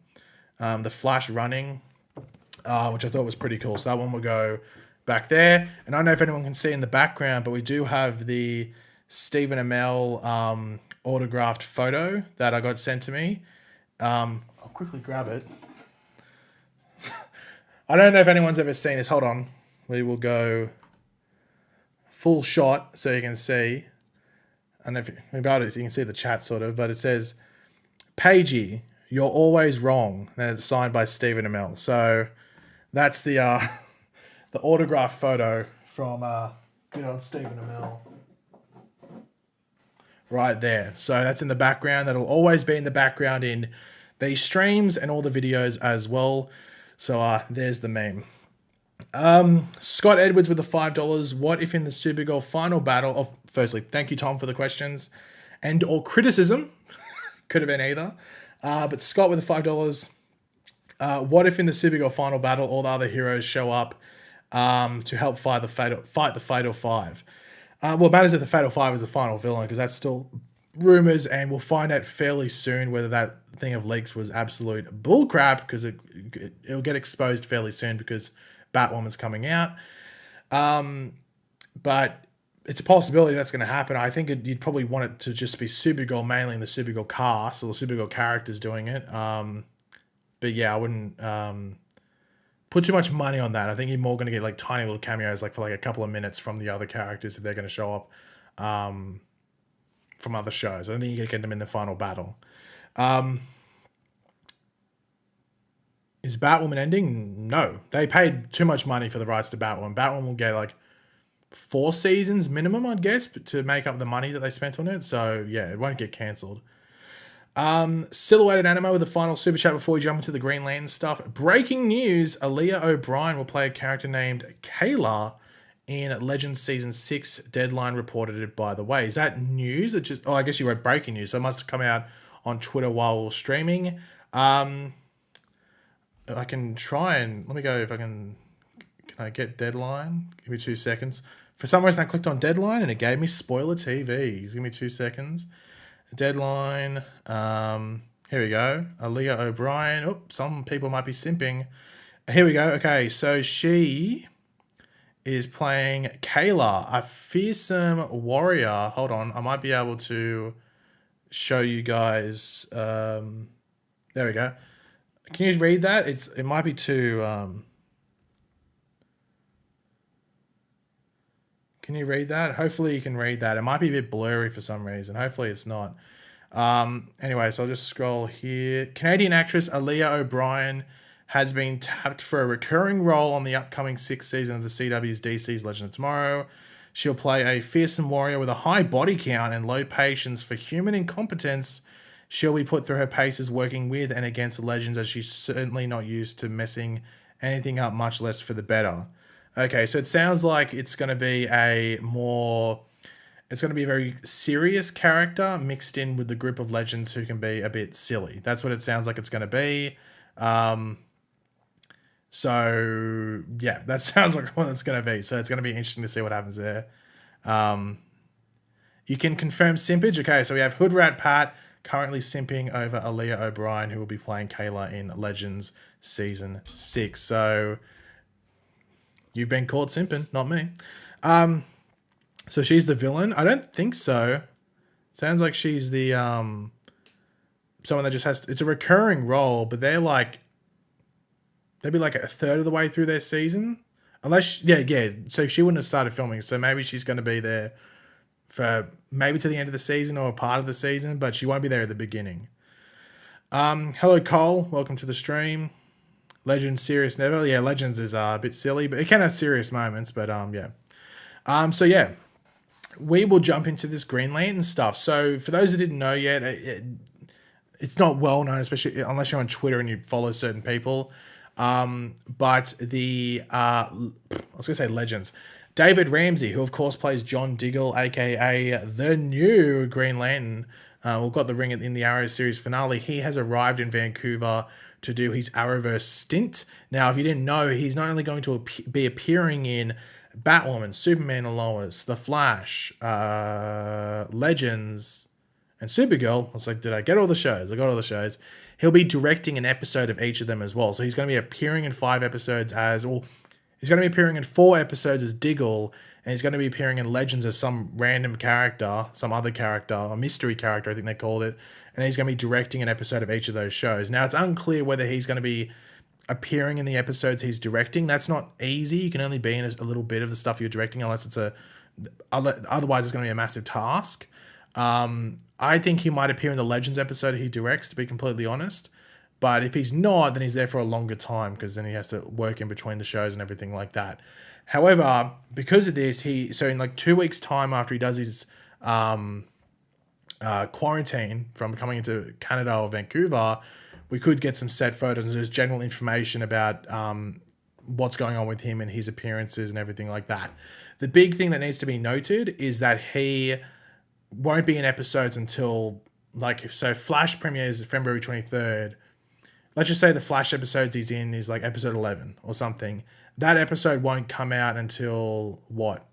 The Flash running, which I thought was pretty cool. So that one will go back there. And I don't know if anyone can see in the background, but we do have the Stephen Amell autographed photo that I got sent to me. I'll quickly grab it. I don't know if anyone's ever seen this. Hold on. We will go full shot so you can see. And if about it, you can see the chat sort of, but it says, Pagey, you're always wrong. And it's signed by Stephen Amell. So that's the the autograph photo from good old Stephen Amell. Right there. So that's in the background. That'll always be in the background in these streams and all the videos as well. So there's the meme. Scott Edwards with the $5. What if in the Supergirl final battle of, firstly, thank you, Tom, for the questions and or criticism. Could have been either. But Scott with the $5. What if in the Supergirl final battle all the other heroes show up to help fight the Fatal Five? Well, it matters if the Fatal Five is the final villain, because that's still rumors, and we'll find out fairly soon whether that thing of leaks was absolute bullcrap, because it'll get exposed fairly soon because Batwoman's coming out. But it's a possibility that's going to happen. I think you'd probably want it to just be Supergirl, mainly in the Supergirl cast or the Supergirl characters doing it. But yeah, I wouldn't put too much money on that. I think you're more going to get like tiny little cameos, like for like a couple of minutes from the other characters if they're going to show up from other shows. I don't think you're going to get them in the final battle. Is Batwoman ending? No. They paid too much money for the rights to Batwoman. Batwoman will get like 4 seasons minimum, I'd guess, to make up the money that they spent on it. So yeah, it won't get cancelled. Silhouetted Animo with the final super chat before we jump into the Green Lantern stuff. Breaking news, Aaliyah O'Brien will play a character named Kayla in Legends Season 6. Deadline reported it, by the way. Is that news? It just, oh, I guess you wrote breaking news, so it must have come out on Twitter while we were streaming. I can try and, let me go if I can I get Deadline? Give me 2 seconds. For some reason I clicked on Deadline and it gave me Spoiler TVs. Give me 2 seconds. Deadline. Here we go. Aaliyah O'Brien. Oh, some people might be simping. Here we go. Okay, so she is playing Kayla, a fearsome warrior. Hold on, I might be able to show you guys. There we go. Can you read that? It might be too. Can you read that? Hopefully you can read that. It might be a bit blurry for some reason. Hopefully it's not. Anyway, so I'll just scroll here. Canadian actress Aaliyah O'Brien has been tapped for a recurring role on the upcoming 6th season of the CW's DC's Legend of Tomorrow. She'll play a fearsome warrior with a high body count and low patience for human incompetence. She'll be put through her paces working with and against the Legends, as she's certainly not used to messing anything up, much less for the better. Okay, so it sounds like it's going to be a very serious character mixed in with the group of Legends who can be a bit silly. That's what it sounds like it's going to be. So yeah, that sounds like what it's going to be. So it's going to be interesting to see what happens there. You can confirm simpage. Okay, so we have Hoodrat Pat currently simping over Aaliyah O'Brien, who will be playing Kayla in Legends Season 6. So you've been caught simping, not me. So she's the villain? I don't think so. Sounds like she's the someone that just has to, it's a recurring role, but they'd be like a third of the way through their season. Unless yeah. So she wouldn't have started filming, so maybe she's going to be there for maybe to the end of the season or a part of the season, but she won't be there at the beginning. Hello Cole, welcome to the stream. Legends serious never. Yeah, Legends is a bit silly, but it can have serious moments. But yeah. So yeah, we will jump into this Green Lantern stuff. So for those that didn't know yet, it's not well known, especially unless you're on Twitter and you follow certain people. But the I was gonna say Legends. David Ramsey, who of course plays John Diggle, aka the new Green Lantern, who got the ring in the Arrow series finale. He has arrived in Vancouver to do his Arrowverse stint. Now, if you didn't know, he's not only going to be appearing in Batwoman, Superman and Lois, The Flash, Legends, and Supergirl. I was like, did I get all the shows? I got all the shows. He'll be directing an episode of each of them as well. So he's going to be appearing in 5 episodes he's going to be appearing in 4 episodes as Diggle, and he's going to be appearing in Legends as some random character, some other character, a mystery character, I think they called it. And he's going to be directing an episode of each of those shows. Now, it's unclear whether he's going to be appearing in the episodes he's directing. That's not easy. You can only be in a little bit of the stuff you're directing unless it's otherwise it's going to be a massive task. I think he might appear in the Legends episode he directs, to be completely honest. But if he's not, then he's there for a longer time because then he has to work in between the shows and everything like that. However, because of this, so in like 2 weeks' time after he does his quarantine from coming into Canada or Vancouver, we could get some set photos and just general information about what's going on with him and his appearances and everything like that. The big thing that needs to be noted is that he won't be in episodes until, like, so Flash premieres February 23rd. Let's just say the Flash episodes he's in is like episode 11 or something. That episode won't come out until what?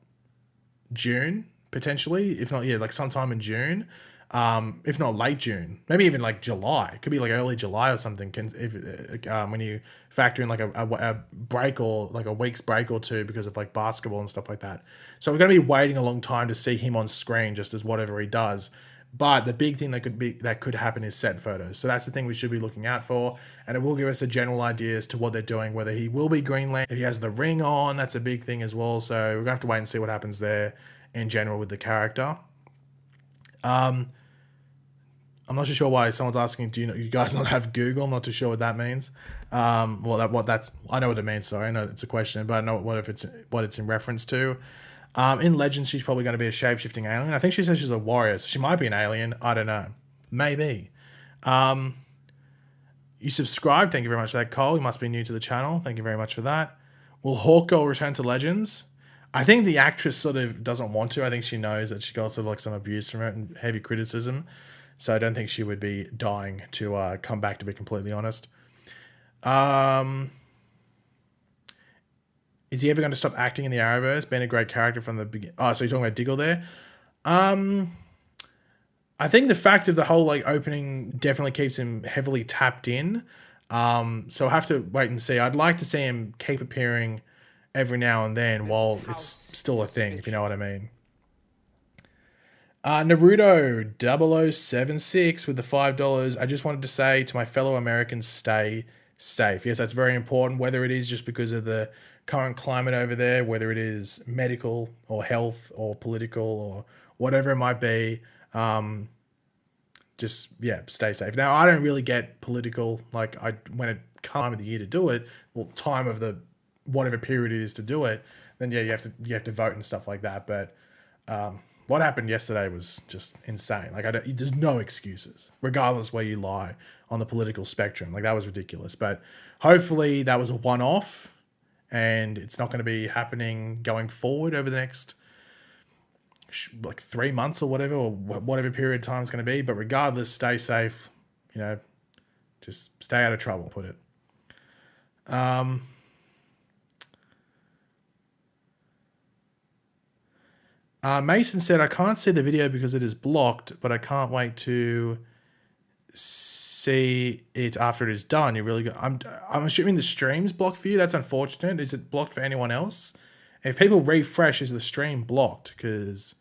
June, potentially? If not, yeah, like sometime in June. If not late June, maybe even like July. It could be like early July or something. When you factor in like a break or like a week's break or two because of like basketball and stuff like that. So we're going to be waiting a long time to see him on screen, just as whatever he does. But the big thing that could happen is set photos. So that's the thing we should be looking out for, and it will give us a general idea as to what they're doing, whether he will be Green Lantern, if he has the ring on. That's a big thing as well. So we're gonna have to wait and see what happens there in general with the character. I'm not too sure why someone's asking, do you guys not have Google? I'm not too sure what that means. I know what it means. Sorry, I know it's a question, but I know what it's in reference to. In Legends, she's probably going to be a shape-shifting alien. I think she says she's a warrior, so she might be an alien. I don't know. Maybe. You subscribed. Thank you very much for that, Cole. You must be new to the channel. Thank you very much for that. Will Hawkgirl return to Legends? I think the actress sort of doesn't want to. I think she knows that she got sort of like some abuse from it and heavy criticism. So I don't think she would be dying to come back, to be completely honest. Is he ever going to stop acting in the Arrowverse? Been a great character from the beginning. Oh, so you're talking about Diggle there? I think the fact of the whole like opening definitely keeps him heavily tapped in. So I'll have to wait and see. I'd like to see him keep appearing every now and then while it's still a thing, if you know what I mean. Naruto 0076 with the $5. I just wanted to say to my fellow Americans, stay safe. Yes, that's very important, whether it is just because of the current climate over there, whether it is medical or health or political or whatever it might be. Just, yeah, stay safe. Now, I don't really get political, like when it comes of the year to do it, well, time of the whatever period it is to do it, then yeah, you have to vote and stuff like that. But what happened yesterday was just insane. Like there's no excuses, regardless where you lie on the political spectrum. Like that was ridiculous. But hopefully that was a one-off, and it's not going to be happening going forward over the next like 3 months or whatever period of time it's going to be. But regardless, stay safe. You know, just stay out of trouble. Put it. Mason said, I can't see the video because it is blocked, but I can't wait to see it after it is done. You're really good. I'm assuming the stream's blocked for you. That's unfortunate. Is it blocked for anyone else? If people refresh, is the stream blocked? Because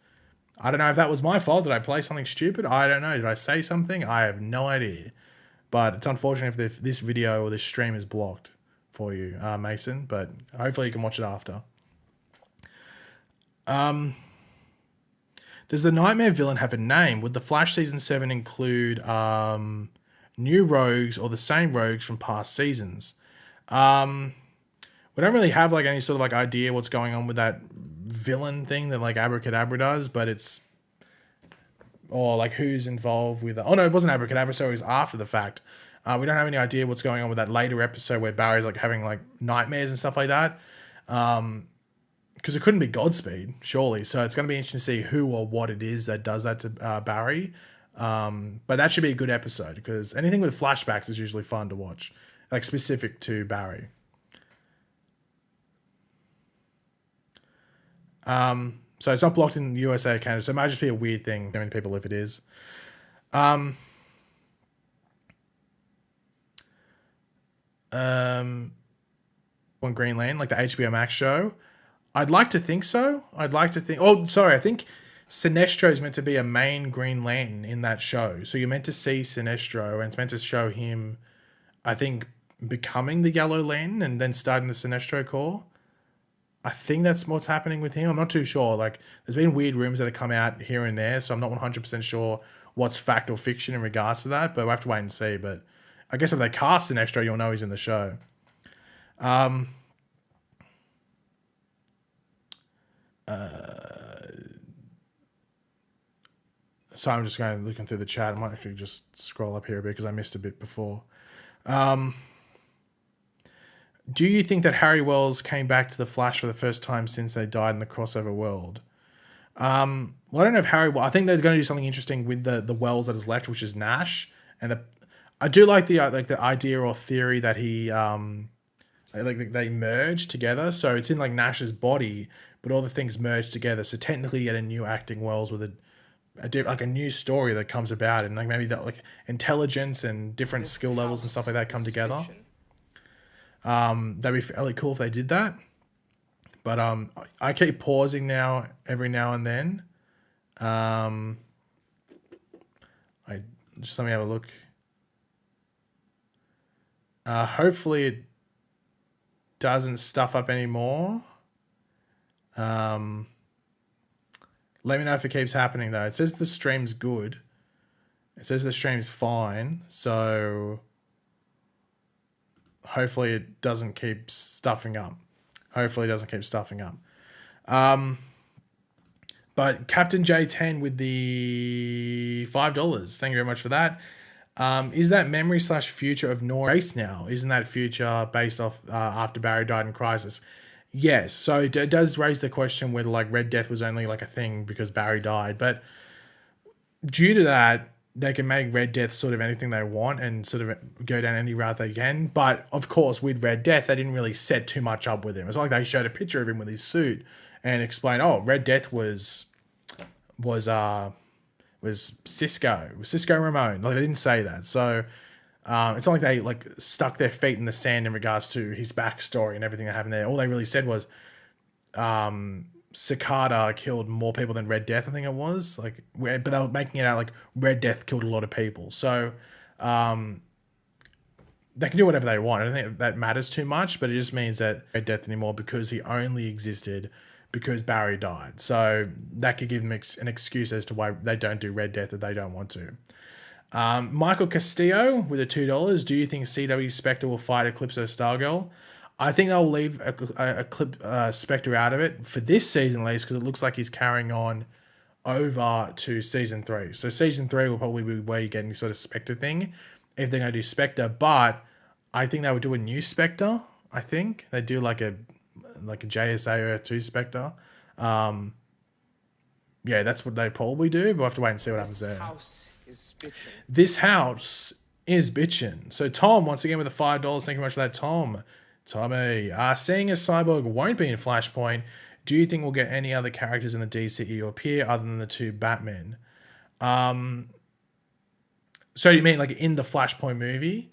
I don't know if that was my fault. Did I play something stupid? I don't know. Did I say something? I have no idea. But it's unfortunate if this video or this stream is blocked for you, Mason. But hopefully you can watch it after. Does the Nightmare villain have a name? Would the Flash Season 7 include new rogues or the same rogues from past seasons? We don't really have like any sort of like idea what's going on with that villain thing that like Abracadabra does, but it's... Or like who's involved with... Oh no, it wasn't Abracadabra, so it was after the fact. We don't have any idea what's going on with that later episode where Barry's like having like nightmares and stuff like that. Because it couldn't be Godspeed, surely. So it's going to be interesting to see who or what it is that does that to Barry. But that should be a good episode because anything with flashbacks is usually fun to watch, like specific to Barry. So it's not blocked in the USA or Canada, so it might just be a weird thing. How many people if it is? On Green Lantern, like the HBO Max show. I'd like to think so. Oh, sorry. I think Sinestro is meant to be a main Green Lantern in that show. So you're meant to see Sinestro, and it's meant to show him, I think, becoming the Yellow Lantern and then starting the Sinestro Corps. I think that's what's happening with him. I'm not too sure. Like, there's been weird rumors that have come out here and there, so I'm not 100% sure what's fact or fiction in regards to that, but we'll have to wait and see. But I guess if they cast Sinestro, you'll know he's in the show. So I'm just going looking through the chat. I might actually just scroll up here a bit because I missed a bit before. Do you think that Harry Wells came back to the Flash for the first time since they died in the crossover world? Well, I don't know if Harry. I think they're going to do something interesting with the Wells that is left, which is Nash, and I do like the idea or theory that he they merge together. So it's in like Nash's body, but all the things merge together. So technically, you get a new acting Wells with a new story that comes about, and like maybe that like intelligence and different skill levels and stuff like that come together. That'd be fairly cool if they did that. But I keep pausing now every now and then. I just let me have a look. Hopefully it doesn't stuff up anymore. Let me know if it keeps happening though. It says the stream's good. It says the stream's fine. So hopefully it doesn't keep stuffing up. But Captain J10 with the $5. Thank you very much for that. Is that memory / future of Nora race now? Isn't that future based off after Barry died in Crisis? Yes. So it does raise the question whether like Red Death was only like a thing because Barry died. But due to that, they can make Red Death sort of anything they want and sort of go down any route they can. But of course, with Red Death, they didn't really set too much up with him. It's like they showed a picture of him with his suit and explained, oh, Red Death was Cisco Ramon. Like they didn't say that. So it's not like they like stuck their feet in the sand in regards to his backstory and everything that happened there. All they really said was Cicada killed more people than Red Death, I think it was. Like, but they were making it out like Red Death killed a lot of people. So they can do whatever they want. I don't think that matters too much, but it just means that Red Death anymore because he only existed because Barry died. So that could give them an excuse as to why they don't do Red Death if they don't want to. Michael Castillo with the $2. Do you think CW Spectre will fight Eclipso Stargirl? I think they'll leave a Spectre out of it for this season at least because it looks like he's carrying on over to season 3. So season 3 will probably be where you get any sort of Spectre thing if they're going to do Spectre. But I think they would do a new Spectre. I think they do like a JSA Earth 2 Spectre. Yeah, that's what they probably do. But we'll have to wait and see what happens there. This house is bitchin'. So Tom, once again with the $5. Thank you very much for that, Tom. Tommy, seeing as Cyborg won't be in Flashpoint, do you think we'll get any other characters in the DCEU appear other than the 2 Batmen? So you mean like in the Flashpoint movie?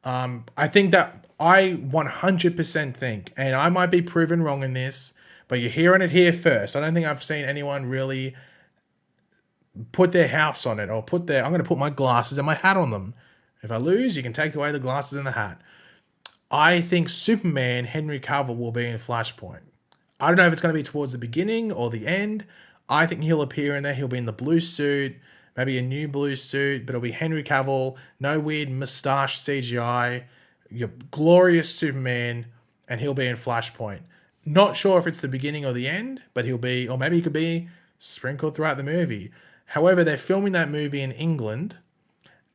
I think that I 100% think, and I might be proven wrong in this, but you're hearing it here first. I don't think I've seen anyone really put their house on it or I'm going to put my glasses and my hat on them. If I lose, you can take away the glasses and the hat. I think Superman, Henry Cavill, will be in Flashpoint. I don't know if it's going to be towards the beginning or the end. I think he'll appear in there. He'll be in the blue suit, maybe a new blue suit, but it'll be Henry Cavill, no weird moustache CGI, your glorious Superman, and he'll be in Flashpoint. Not sure if it's the beginning or the end, but he'll be, or maybe he could be sprinkled throughout the movie. However, they're filming that movie in England,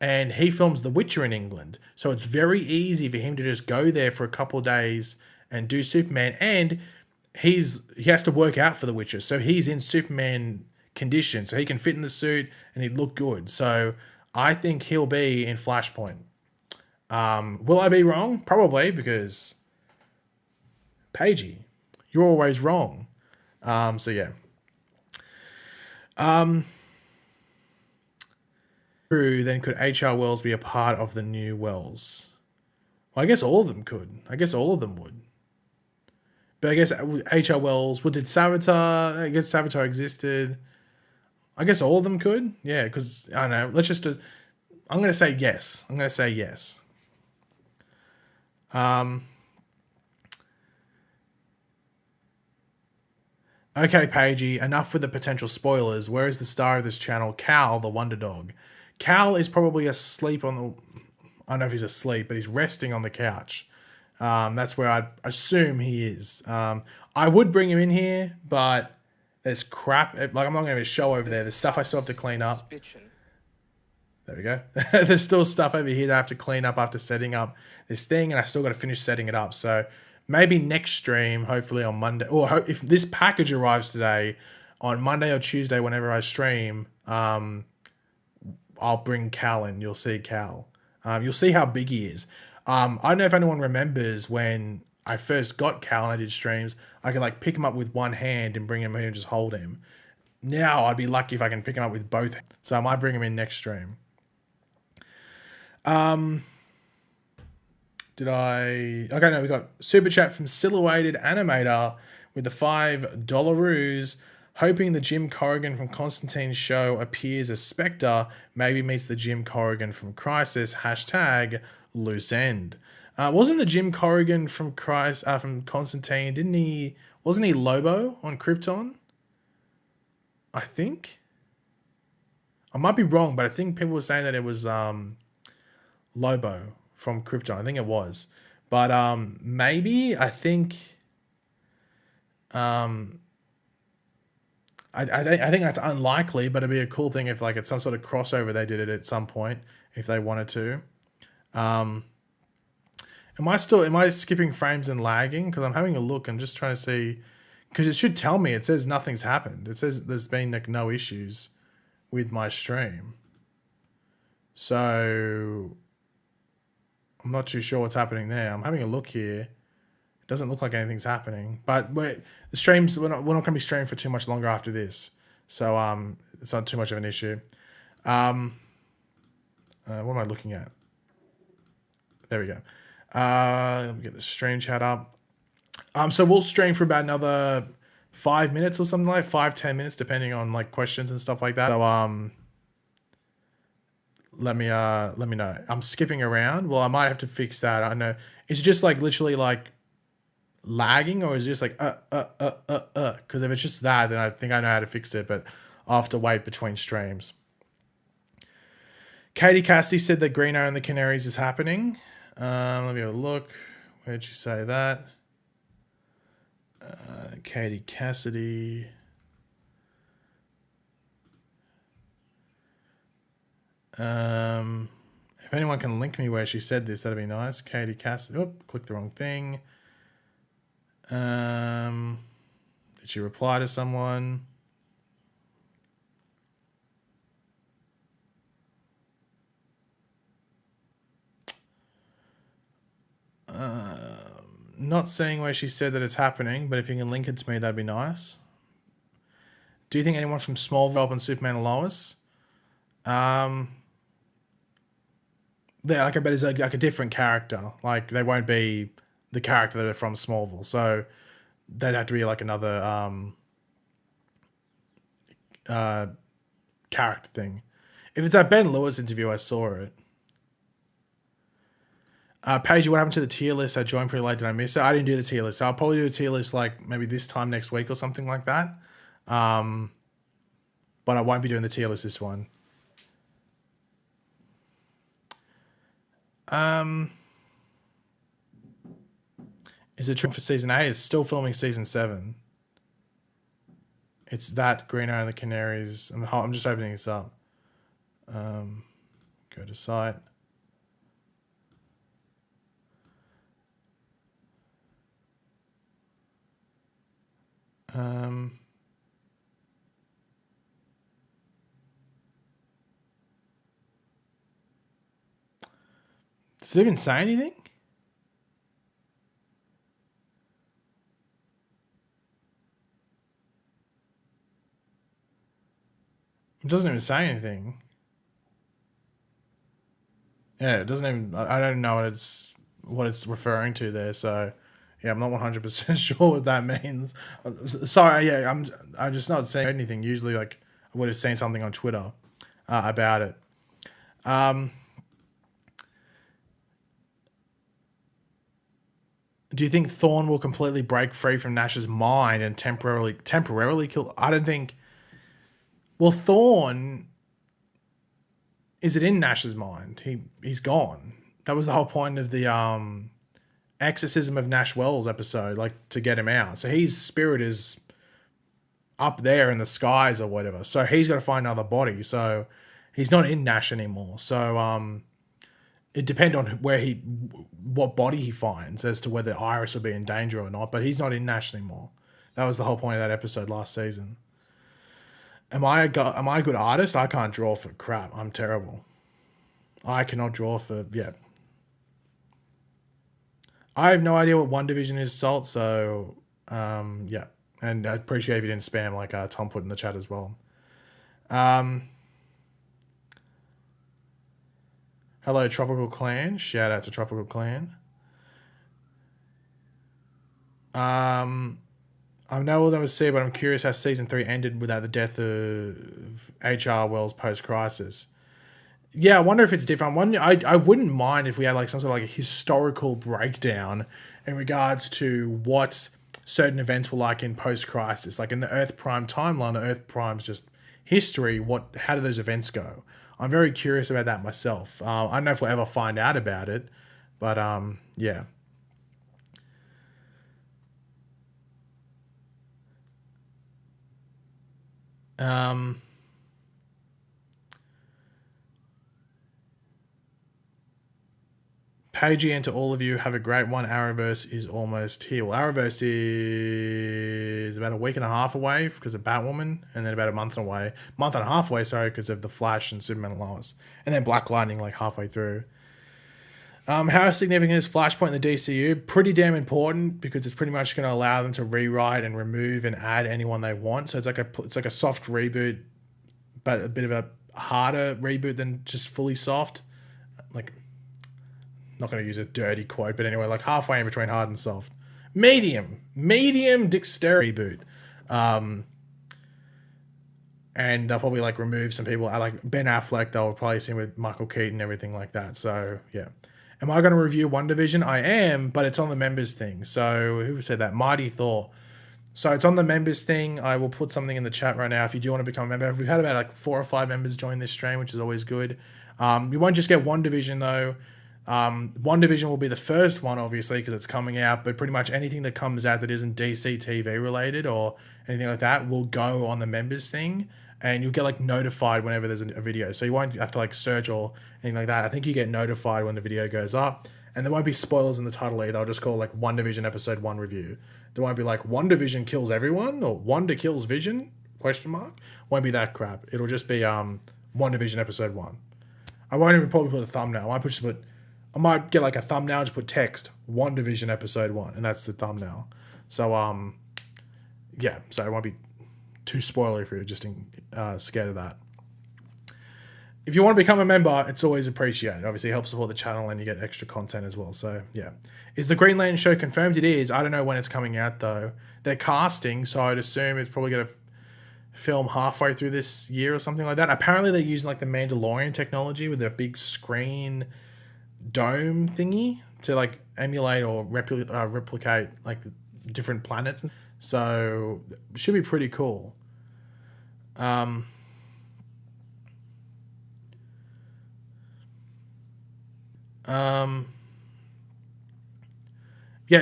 and he films The Witcher in England. So it's very easy for him to just go there for a couple of days and do Superman. And he has to work out for The Witcher. So he's in Superman condition. So he can fit in the suit and he'd look good. So I think he'll be in Flashpoint. Will I be wrong? Probably, because Pagey, you're always wrong. So yeah. Then could H.R. Wells be a part of the new Wells? Well, I guess all of them could. I guess all of them would. But I guess H.R. Wells, did Savitar? I guess Savitar existed. I guess all of them could. Yeah, because, I don't know. Let's just do, I'm going to say yes. Okay, Pagey, enough with the potential spoilers. Where is the star of this channel, Cal, the Wonder Dog? Cal is probably asleep on the... I don't know if he's asleep, but he's resting on the couch. That's where I assume he is. I would bring him in here, but there's crap. Like, I'm not going to show over there. There's stuff I still have to clean up. There we go. There's still stuff over here that I have to clean up after setting up this thing, and I still got to finish setting it up. So maybe next stream, hopefully on Monday, or if this package arrives today, on Monday or Tuesday, whenever I stream, I'll bring Cal in. You'll see Cal. You'll see how big he is. I don't know if anyone remembers when I first got Cal and I did streams, I could like pick him up with one hand and bring him here and just hold him. Now I'd be lucky if I can pick him up with both. So I might bring him in next stream. Okay, no, we got super chat from Silhouetted Animator with the $5 hoping the Jim Corrigan from Constantine's show appears as Spectre, maybe meets the Jim Corrigan from Crisis, hashtag loose end. Wasn't the Jim Corrigan from from Constantine, wasn't he Lobo on Krypton? I think. I might be wrong, but I think people were saying that it was Lobo from Krypton. I think it was. But maybe, I think I think that's unlikely, but it'd be a cool thing if like it's some sort of crossover they did it at some point if they wanted to. Am I skipping frames and lagging? Because I'm having a look. I'm just trying to see, because it should tell me. It says nothing's happened. It says there's been like no issues with my stream. So I'm not too sure what's happening there. I'm having a look here. It doesn't look like anything's happening. But the streams, we're not going to be streaming for too much longer after this. So it's not too much of an issue. What am I looking at? There we go. Let me get the stream chat up. So we'll stream for about another 5 minutes or something, like 5-10 minutes, depending on like questions and stuff like that. So let me know. I'm skipping around. Well, I might have to fix that. I don't know. It's just like literally like lagging, or is it just like because if it's just that, then I think I know how to fix it, but I'll have to wait between streams. Katie Cassidy said that Green Arrow and the Canaries is happening. Let me have a look. Where'd she say that? Katie Cassidy. If anyone can link me where she said this, that'd be nice. Katie Cassidy. Oh, clicked the wrong thing. Did she reply to someone? Not seeing where she said that it's happening, but if you can link it to me, that'd be nice. Do you think anyone from Smallville and Superman and Lois? Yeah, like I bet it's like a different character. Like they won't be the character that are from Smallville, so they'd have to be like another character thing. If it's that Ben Lewis interview, I saw it. Pagey, what happened to the tier list? I joined pretty late. Did I miss it? I didn't do the tier list. So I'll probably do a tier list like maybe this time next week or something like that. But I won't be doing the tier list this one. Is it true for season 8? It's still filming season 7. It's that Green Arrow and the Canaries. I'm just opening this up. Go to site. Does it even say anything? It doesn't even say anything. Yeah, it doesn't even. I don't know what it's referring to there. So yeah, I'm not 100% sure what that means. Sorry, yeah, I'm just not saying anything. Usually, like I would have seen something on Twitter about it. Do you think Thorn will completely break free from Nash's mind and temporarily kill? I don't think. Well, Thorn, is it in Nash's mind? He's gone. That was the whole point of the exorcism of Nash Wells episode, like to get him out. So his spirit is up there in the skies or whatever. So he's got to find another body. So he's not in Nash anymore. So it depends on what body he finds as to whether Iris will be in danger or not. But he's not in Nash anymore. That was the whole point of that episode last season. Am I a good artist? I can't draw for crap. I'm terrible. I cannot draw for I have no idea what One Division is, Salt. So yeah, and I appreciate if you didn't spam like Tom put in the chat as well. Hello, Tropical Clan. Shout out to Tropical Clan. I know all that was said, but I'm curious how season 3 ended without the death of H.R. Wells post-crisis. Yeah, I wonder if it's different. I wouldn't mind if we had like some sort of like a historical breakdown in regards to what certain events were like in post-crisis. Like in the Earth Prime timeline, the Earth Prime's just history. How do those events go? I'm very curious about that myself. I don't know if we'll ever find out about it, but yeah. Pagey, and to all of you, have a great one. Arrowverse is almost here. Well, Arrowverse is about a week and a half away because of Batwoman, and then about a month and a half away, sorry, because of the Flash and Superman and Lois, and then Black Lightning like halfway through. How significant is Flashpoint in the DCU? Pretty damn important because it's pretty much going to allow them to rewrite and remove and add anyone they want. So it's like a soft reboot, but a bit of a harder reboot than just fully soft. Like, not going to use a dirty quote, but anyway, like halfway in between hard and soft. Medium dexterity reboot. And they'll probably like remove some people. Like Ben Affleck, they'll replace him with Michael Keaton and everything like that. So yeah. Am I going to review One Division? I am, but it's on the members thing. So who said that? Mighty Thor. So it's on the members thing. I will put something in the chat right now if you do want to become a member. We've had about like 4 or 5 members join this stream, which is always good. We won't just get One Division though. One Division will be the first one, obviously, because it's coming out, but pretty much anything that comes out that isn't DC TV related or anything like that will go on the members thing, and you'll get like notified whenever there's a video. So you won't have to like search or anything like that. I think you get notified when the video goes up, and there won't be spoilers in the title either. I'll just call it like One Division episode 1 review. There won't be like One Division kills everyone or Wonder kills Vision ? Won't be that crap. It'll just be One Division episode 1. I won't even probably put a thumbnail. I might get like a thumbnail, just put text, One Division episode 1, and that's the thumbnail. So, yeah, so it won't be too spoilery for you, just scared of that. If you want to become a member, it's always appreciated. Obviously, it helps support the channel and you get extra content as well. So, yeah. Is the Green Lantern show confirmed? It is. I don't know when it's coming out, though. They're casting, so I'd assume it's probably going to film halfway through this year or something like that. Apparently, they're using like the Mandalorian technology with their big screen dome thingy to like emulate or replicate like different planets, so it should be pretty cool. Yeah,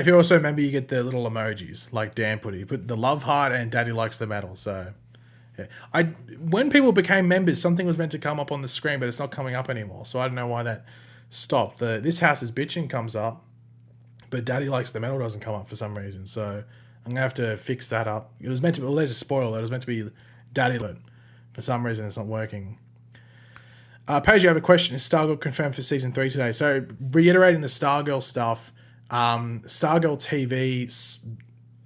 if you're also a member, you get the little emojis like Dan put it. You put the love heart and Daddy likes the metal. So yeah, when people became members, something was meant to come up on the screen, but it's not coming up anymore. So I don't know why that stopped. This house is bitching comes up, but Daddy likes the metal doesn't come up for some reason. So I'm gonna have to fix that up. It was meant to be, well, there's a spoiler. It was meant to be Daddy, but for some reason it's not working. Paige, I have a question. Is Stargirl confirmed for season 3 today? So reiterating the Stargirl stuff, Stargirl TV,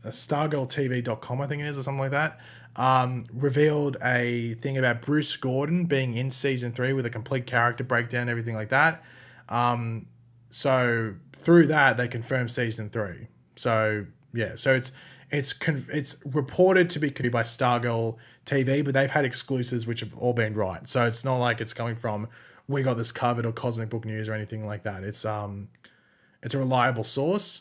StargirlTV.com, I think it is, or something like that, revealed a thing about Bruce Gordon being in season 3 with a complete character breakdown, everything like that. So through that, they confirmed season 3. So yeah, so it's reported to be by Stargirl TV, but they've had exclusives which have all been right. So it's not like it's coming from We Got This Covered or Cosmic Book News or anything like that. It's a reliable source.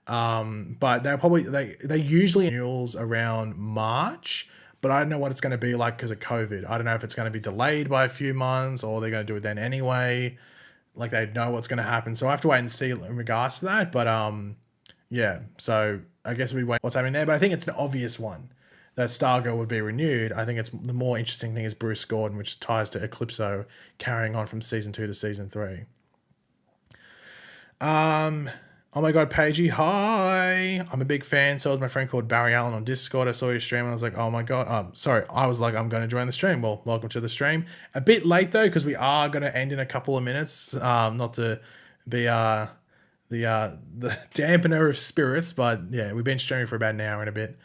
But they usually renewals around March, but I don't know what it's going to be like because of COVID. I don't know if it's going to be delayed by a few months or they're going to do it then anyway. Like they know what's going to happen, so I have to wait and see in regards to that. But yeah. So I guess we wait what's happening there. But I think it's an obvious one that Stargirl would be renewed. I think it's the more interesting thing is Bruce Gordon, which ties to Eclipso carrying on from season 2 to season 3. Oh my god, Pagey, hi! I'm a big fan. So was my friend called Barry Allen on Discord. I saw your stream and I was like, oh my god. Sorry, I was like, I'm going to join the stream. Well, welcome to the stream. A bit late though, because we are going to end in a couple of minutes. Not to be the dampener of spirits, but yeah, we've been streaming for about an hour and a bit.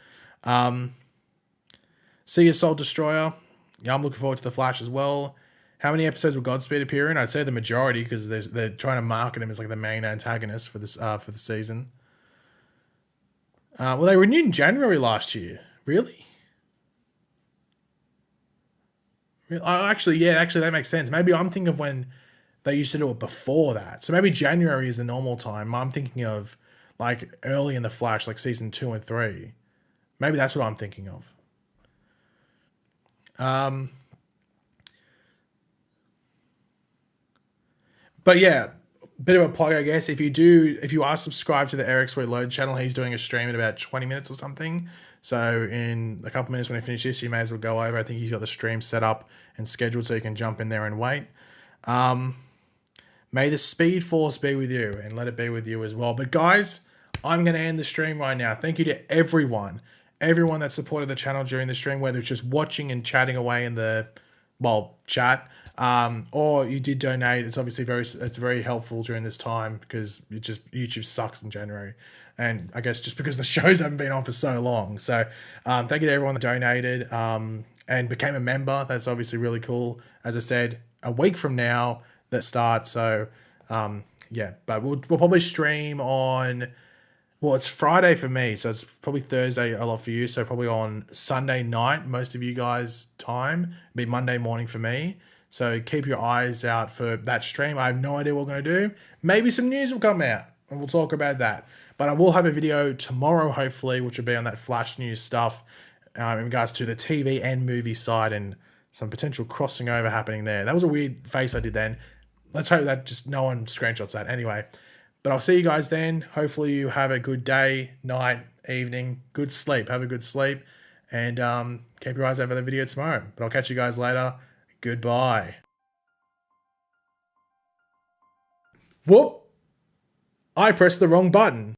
See you, Soul Destroyer. Yeah, I'm looking forward to the Flash as well. How many episodes will Godspeed appear in? I'd say the majority because they're trying to market him as like the main antagonist for this for the season. Well, they renewed in January last year. Really? Oh, actually, yeah, actually that makes sense. Maybe I'm thinking of when they used to do it before that. So maybe January is the normal time. I'm thinking of like early in the Flash, like season 2 and 3. Maybe that's what I'm thinking of. But yeah, bit of a plug, I guess. If you are subscribed to the Eric's Reload channel, he's doing a stream in about 20 minutes or something. So in a couple minutes when I finish this, you may as well go over. I think he's got the stream set up and scheduled so you can jump in there and wait. May the Speed Force be with you and let it be with you as well. But guys, I'm going to end the stream right now. Thank you to everyone that supported the channel during the stream, whether it's just watching and chatting away in the, well, chat, or you did donate. It's obviously very helpful during this time because YouTube sucks in January. And I guess just because the shows haven't been on for so long. So thank you to everyone that donated and became a member. That's obviously really cool. As I said, a week from now that starts. So yeah, but we'll probably stream on, well, it's Friday for me, so it's probably Thursday a lot for you. So probably on Sunday night, most of you guys' time. It'll be Monday morning for me. So keep your eyes out for that stream. I have no idea what we're going to do. Maybe some news will come out and we'll talk about that. But I will have a video tomorrow, hopefully, which will be on that Flash news stuff in regards to the TV and movie side and some potential crossing over happening there. That was a weird face I did then. Let's hope that just no one screenshots that. Anyway, but I'll see you guys then. Hopefully you have a good day, night, evening, good sleep. Have a good sleep and keep your eyes out for the video tomorrow. But I'll catch you guys later. Goodbye. Whoop! I pressed the wrong button.